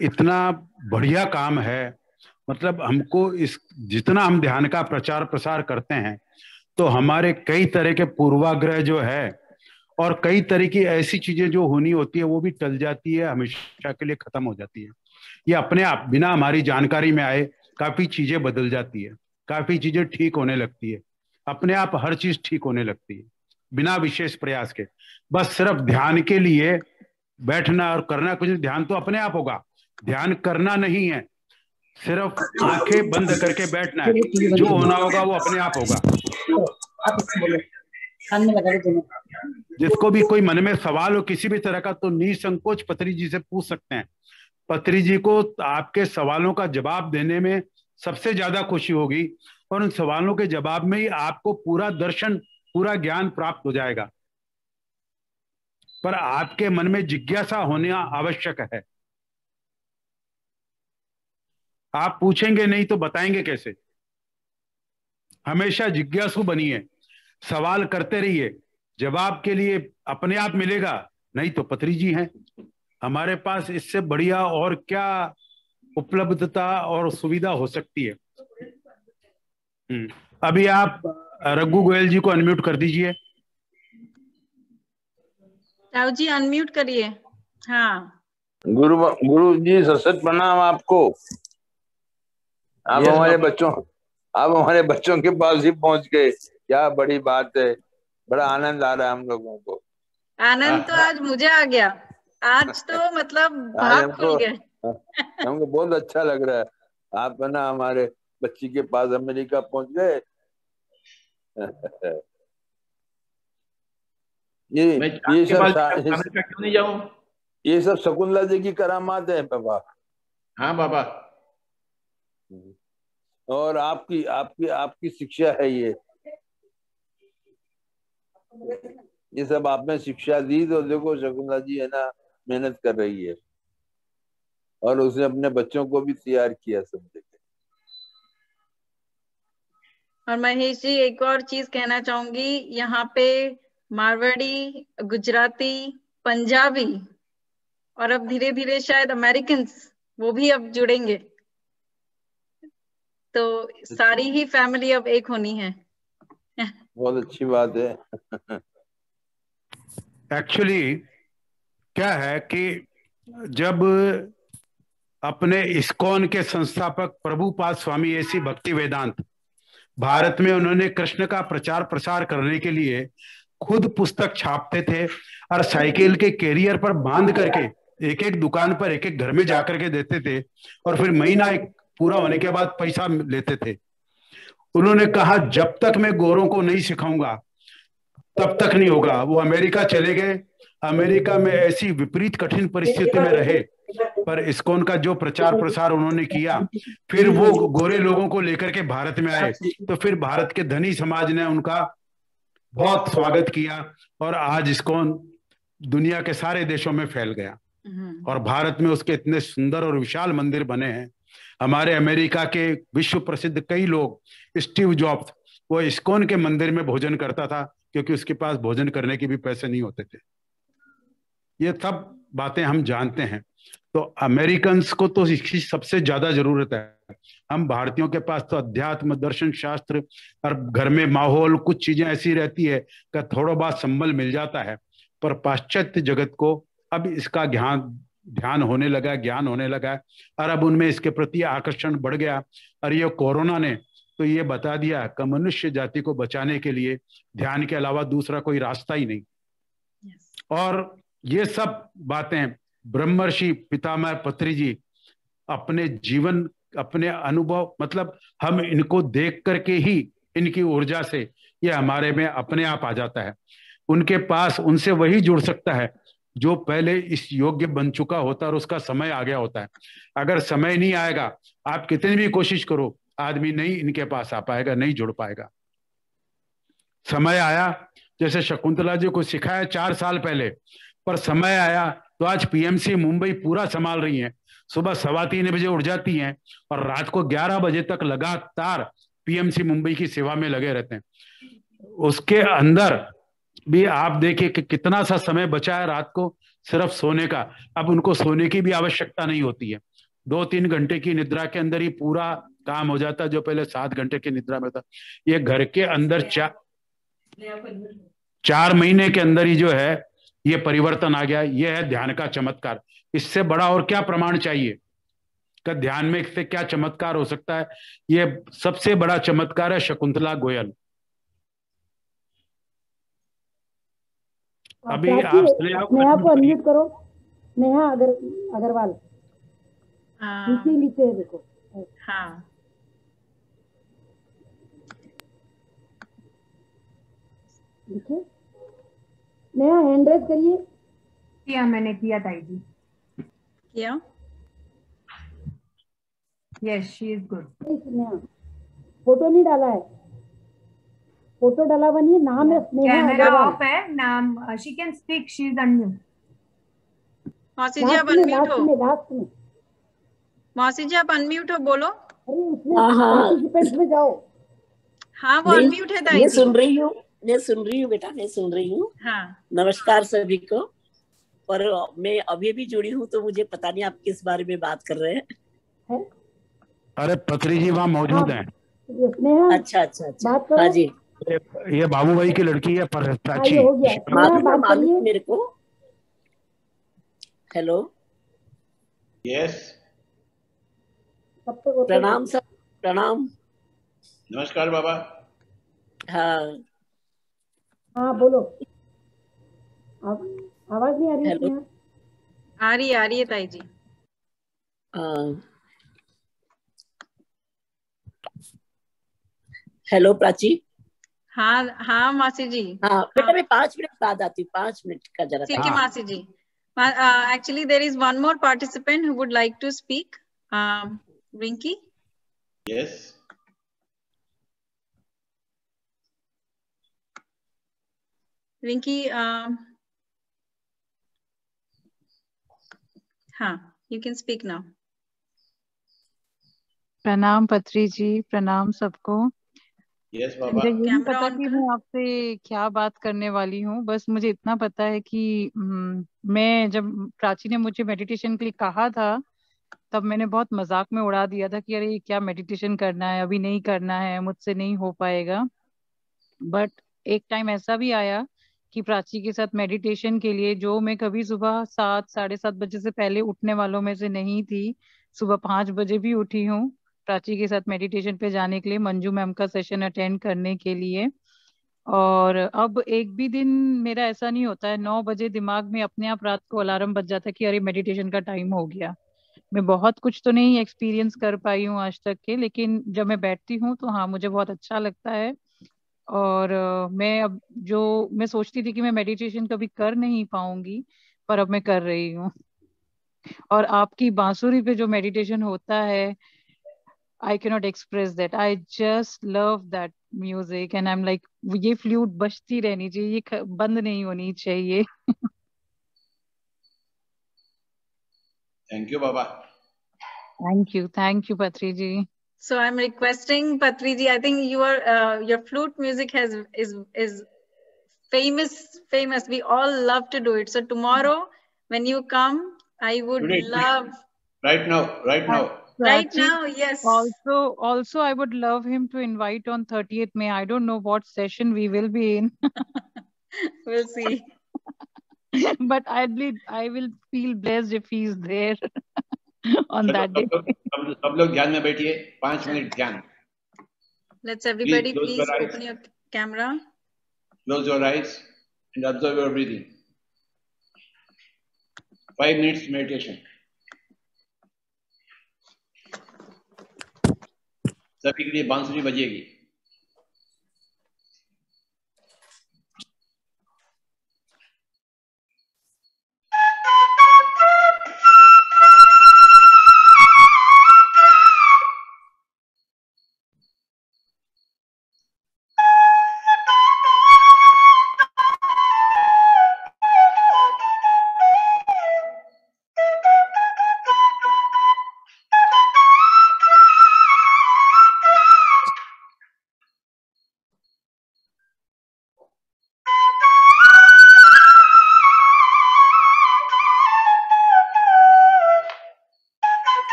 इतना बढ़िया काम है। मतलब हमको इस जितना हम ध्यान का प्रचार प्रसार करते हैं तो हमारे कई तरह के पूर्वाग्रह जो है और कई तरह की ऐसी चीजें जो होनी होती है वो भी टल जाती है, हमेशा के लिए खत्म हो जाती है। ये अपने आप बिना हमारी जानकारी में आए काफी चीजें बदल जाती है, काफी चीजें ठीक होने लगती है, अपने आप हर चीज ठीक होने लगती है। बिना विशेष प्रयास के। बस सिर्फ ध्यान के लिए बैठना और करना कुछ, ध्यान तो अपने आप होगा, ध्यान करना नहीं है, सिर्फ आंखें बंद करके बैठना है, जो होना होगा वो अपने आप होगा। जिसको भी कोई मन में सवाल हो किसी भी तरह का तो निसंकोच पत्री जी से पूछ सकते हैं। पत्री जी को आपके सवालों का जवाब देने में सबसे ज्यादा खुशी होगी और उन सवालों के जवाब में ही आपको पूरा दर्शन, पूरा ज्ञान प्राप्त हो जाएगा। पर आपके मन में जिज्ञासा होना आवश्यक है। आप पूछेंगे नहीं तो बताएंगे कैसे? हमेशा जिज्ञासु बनिए, सवाल करते रहिए, जवाब के लिए अपने आप मिलेगा, नहीं तो पत्री जी हैं हमारे पास। इससे बढ़िया और क्या उपलब्धता और सुविधा हो सकती है? अभी आप रघु गोयल जी को अनम्यूट कर दीजिए। राव जी अनम्यूट करिए। हाँ गुरु जी सत प्रणाम आपको। आप हमारे बच्चों के पास ही पहुंच गए, क्या बड़ी बात है। बड़ा आनंद आ रहा है हम लोगों को। आनंद तो आज मुझे आ गया, आज तो मतलब भाग खुल गए। हमको बहुत अच्छा लग रहा है। आप है ना हमारे बच्ची के पास अमेरिका पहुंच गए। ये सब क्यों नहीं जाऊं? ये सब शकुंतला जी की करामात है बाबा। हाँ बाबा। और आपकी आपकी आपकी शिक्षा है ये सब आपने शिक्षा दी। तो देखो शकुंतला जी है ना मेहनत कर रही है और उसने अपने बच्चों को भी तैयार किया सब जगह। और महेश जी एक और चीज कहना चाहूंगी, यहाँ पे मारवाड़ी, गुजराती, पंजाबी और अब धीरे धीरे शायद अमेरिकन वो भी अब जुड़ेंगे, तो सारी ही फैमिली अब एक होनी है। बहुत अच्छी बात है। एक्चुअली क्या है कि जब अपने इस्कॉन के संस्थापक प्रभुपाद स्वामी ऐसी भक्ति वेदांत भारत में उन्होंने कृष्ण का प्रचार प्रसार करने के लिए खुद पुस्तक छापते थे और साइकिल के कैरियर पर बांध करके एक एक दुकान पर एक एक घर में जाकर के देते थे और फिर महीना एक पूरा होने के बाद पैसा लेते थे। उन्होंने कहा जब तक मैं गोरों को नहीं सिखाऊंगा तब तक नहीं होगा। वो अमेरिका चले गए, अमेरिका में ऐसी विपरीत कठिन परिस्थिति में रहे, पर इस्कॉन का जो प्रचार प्रसार उन्होंने किया, फिर वो गोरे लोगों को लेकर के भारत में आए, तो फिर भारत के धनी समाज ने उनका बहुत स्वागत किया और आज इस्कॉन दुनिया के सारे देशों में फैल गया और भारत में उसके इतने सुंदर और विशाल मंदिर बने हैं। हमारे अमेरिका के विश्व प्रसिद्ध कई लोग, स्टीव जॉब्स, वो इस्कॉन के मंदिर में भोजन करता था क्योंकि उसके पास भोजन करने के भी पैसे नहीं होते थे। ये सब बातें हम जानते हैं। तो अमेरिकन्स को तो इसकी सबसे ज्यादा जरूरत है। हम भारतीयों के पास तो अध्यात्म, दर्शन, शास्त्र और घर में माहौल, कुछ चीजें ऐसी रहती है कि थोड़ा बहुत संबल मिल जाता है, पर पाश्चात्य जगत को अब इसका ध्यान होने लगा, ज्ञान होने लगा और अब उनमें इसके प्रति आकर्षण बढ़ गया। और ये कोरोना ने तो ये बता दिया कि मनुष्य जाति को बचाने के लिए ध्यान के अलावा दूसरा कोई रास्ता ही नहीं। और ये सब बातें ब्रह्मर्षि पितामह पत्री जी अपने जीवन, अपने अनुभव, मतलब हम इनको देख करके ही इनकी ऊर्जा से ये हमारे में अपने आप आ जाता है। उनके पास उनसे वही जुड़ सकता है जो पहले इस योग्य बन चुका होता है और उसका समय आ गया होता है। अगर समय नहीं आएगा, आप कितनी भी कोशिश करो, आदमी नहीं इनके पास आ पाएगा, नहीं जुड़ पाएगा। समय आया, जैसे शकुंतला जी को सिखाया 4 साल पहले, पर समय आया तो आज पीएमसी मुंबई पूरा संभाल रही हैं। सुबह 3:15 बजे उठ जाती हैं और रात को 11 बजे तक लगातार पीएमसी मुंबई की सेवा में लगे रहते हैं। उसके अंदर भी आप देखिए कि कितना सा समय बचा है रात को सिर्फ सोने का। अब उनको सोने की भी आवश्यकता नहीं होती है, 2-3 घंटे की निद्रा के अंदर ही पूरा काम हो जाता है, जो पहले 7 घंटे की निद्रा में था। ये घर के अंदर 4 महीने के अंदर ही जो है ये परिवर्तन आ गया। ये है ध्यान का चमत्कार। इससे बड़ा और क्या प्रमाण चाहिए कि ध्यान में इससे क्या चमत्कार हो सकता है? ये सबसे बड़ा चमत्कार है शकुंतला गोयल। अभी प्राची, आप स्नेहा स्नेहा को को अनम्यूट करो। स्नेहा अग्रवाल नीचे ही नीचे है, देखो। हाँ देखिए स्नेहा, हैंड रेज करिए। किया, मैंने किया ताई जी। किया। Yes, she is good. Sneha photo नहीं डाला है, फोटो डाला बनी है, नाम है स्नेहा कैमरा अग्रवाल। ऑफ है, नाम she can speak, she is unmute. मौसी जी आप अनम्यूट हो। लास्ट में मौसी जी आप अनम्यूट हो, बोलो। अरे उसमें हाँ हाँ पार्टिसिपेंट्स में जाओ। हाँ वो नहीं, अनम्यूट है ताई मैं जी। सुन रही हूँ, मैं सुन रही हूँ बेटा, मैं सुन रही हूँ। हाँ नमस्कार सभी को। और मैं अभी भी जुड़ी हूँ, तो मुझे पता नहीं आप किस बारे में बात कर रहे हैं। अरे पत्री जी वहाँ मौजूद हैं। स्नेहा अच्छा अच्छा अच्छा, बात करो। हाँ जी। ये बाबू भाई की लड़की है प्राची। हो गया। मालूम बात मालूम करिए। मेरे को। हेलो, यस, प्रणाम सर, प्रणाम। नमस्कार बाबा। हाँ हाँ बोलो। आवाज नहीं आ रही है हेलो। स्नेहा। आ रही है ताई जी। हेलो प्राची। हाँ हाँ मासी जी। हाँ बेटा, मैं 5 मिनट बाद आती हूँ, 5 मिनट का जरा ठीक है टाइम। मासी जी। Actually there is one more participant who would like to speak. Rinki. Yes, Rinki, हाँ, you can speak now. प्रणाम पत्री जी, प्रणाम सबको। यस बाबा। मुझे ये नहीं कैमरा पता ऑन कि कर। मैं आपसे क्या बात करने वाली हूँ, बस मुझे इतना पता है कि मैं जब प्राची ने मुझे मेडिटेशन के लिए कहा था, तब मैंने बहुत मजाक में उड़ा दिया था कि अरे क्या मेडिटेशन करना है, अभी नहीं करना है, मुझसे नहीं हो पाएगा। बट एक टाइम ऐसा भी आया कि प्राची के साथ मेडिटेशन के लिए, जो मैं कभी सुबह 7 साढ़े 7 बजे से पहले उठने वालों में से नहीं थी, सुबह 5 बजे भी उठी हूँ प्राची के साथ मेडिटेशन पे जाने के लिए, मंजू मैम का सेशन अटेंड करने के लिए। और अब एक भी दिन मेरा ऐसा नहीं होता है, 9 बजे दिमाग में अपने आप रात को अलार्म बज जाता है कि अरे मेडिटेशन का टाइम हो गया। मैं बहुत कुछ तो नहीं एक्सपीरियंस कर पाई हूँ आज तक के, लेकिन जब मैं बैठती हूँ तो हाँ मुझे बहुत अच्छा लगता है। और मैं अब जो मैं सोचती थी कि मैं मेडिटेशन कभी कर नहीं पाऊंगी, पर अब मैं कर रही हूँ। और आपकी बांसुरी पे जो मेडिटेशन होता है, I cannot express that, I just love that music and I am like ये फ्लूट बजती रहनी चाहिए, ये बंद नहीं होनी चाहिए। Thank you Baba. Thank you पत्री जी। So I'm requesting Patri ji. I think your flute music is famous. We all love to do it. So tomorrow when you come, I would Today, love. right now, right now. Right Prachi, now, yes. Also, I would love him to invite on 30th May. I don't know what session we will be in. We'll see. But I will feel blessed if he's there on that day. सब लोग ध्यान में बैठिए, 5 minute ध्यान। Let's everybody Please please open your camera. Close your eyes and observe your breathing. 5 minutes meditation. सभी के लिए बांसुरी बजेगी।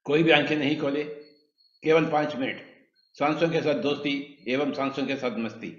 कोई भी आंखें नहीं खोले, केवल 5 मिनट सांसों के साथ दोस्ती एवं सांसों के साथ मस्ती।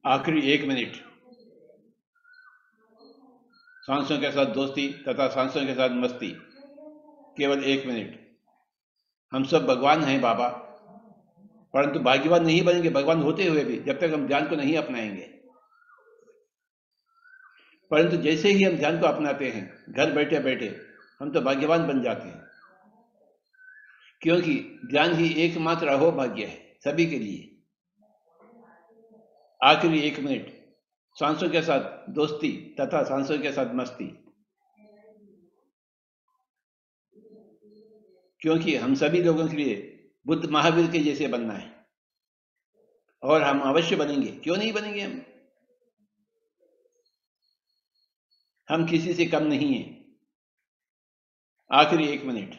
आखिरी 1 मिनट सांसों के साथ दोस्ती तथा सांसों के साथ मस्ती, केवल 1 मिनट। हम सब भगवान हैं बाबा, परंतु भाग्यवान नहीं बनेंगे भगवान होते हुए भी जब तक हम ध्यान को नहीं अपनाएंगे। परंतु जैसे ही हम ध्यान को अपनाते हैं घर बैठे बैठे हम तो भाग्यवान बन जाते हैं, क्योंकि ध्यान ही एकमात्र अहोभाग्य है सभी के लिए। आखिरी 1 मिनट सांसों के साथ दोस्ती तथा सांसों के साथ मस्ती, क्योंकि हम सभी लोगों के लिए बुद्ध महावीर के जैसे बनना है और हम अवश्य बनेंगे। क्यों नहीं बनेंगे? हम किसी से कम नहीं हैं। आखिरी 1 मिनट।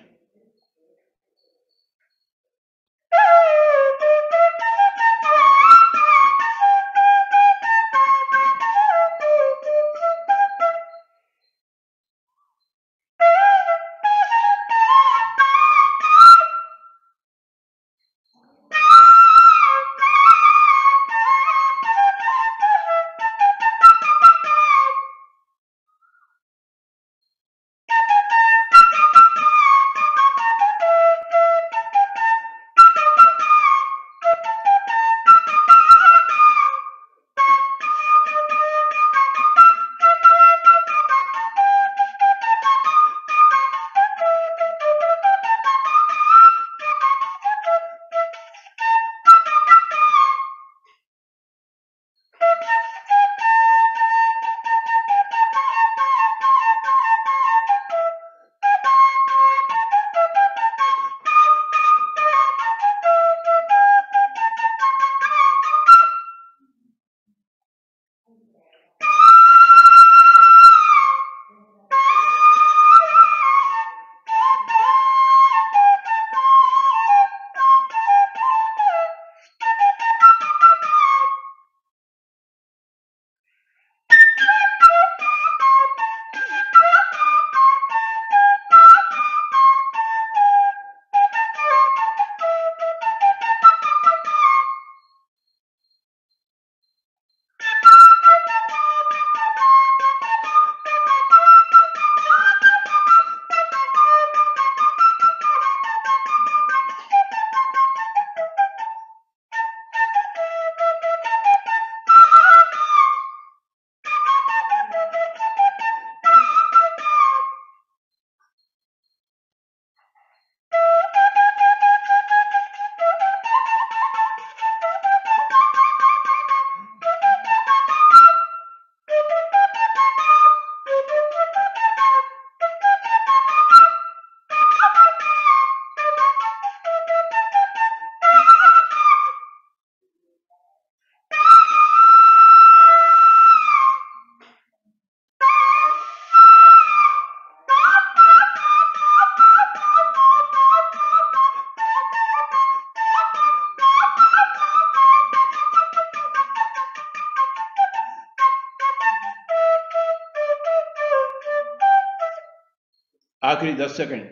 आखिरी 10 सेकंड।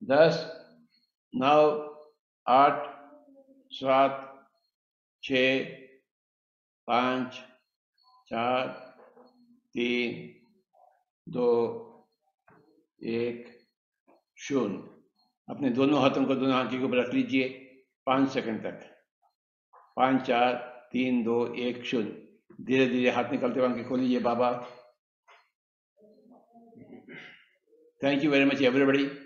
10, 9, 8, 7, 6, 5, 4, 3, 2, 1, 0। अपने दोनों हाथों को दोनों आंखों के ऊपर रख लीजिए 5 सेकंड तक। 5, 4, 3, 2, 1, 0। धीरे धीरे हाथ निकलते हुए आंखें खोलिए बाबा। Thank you very much everybody.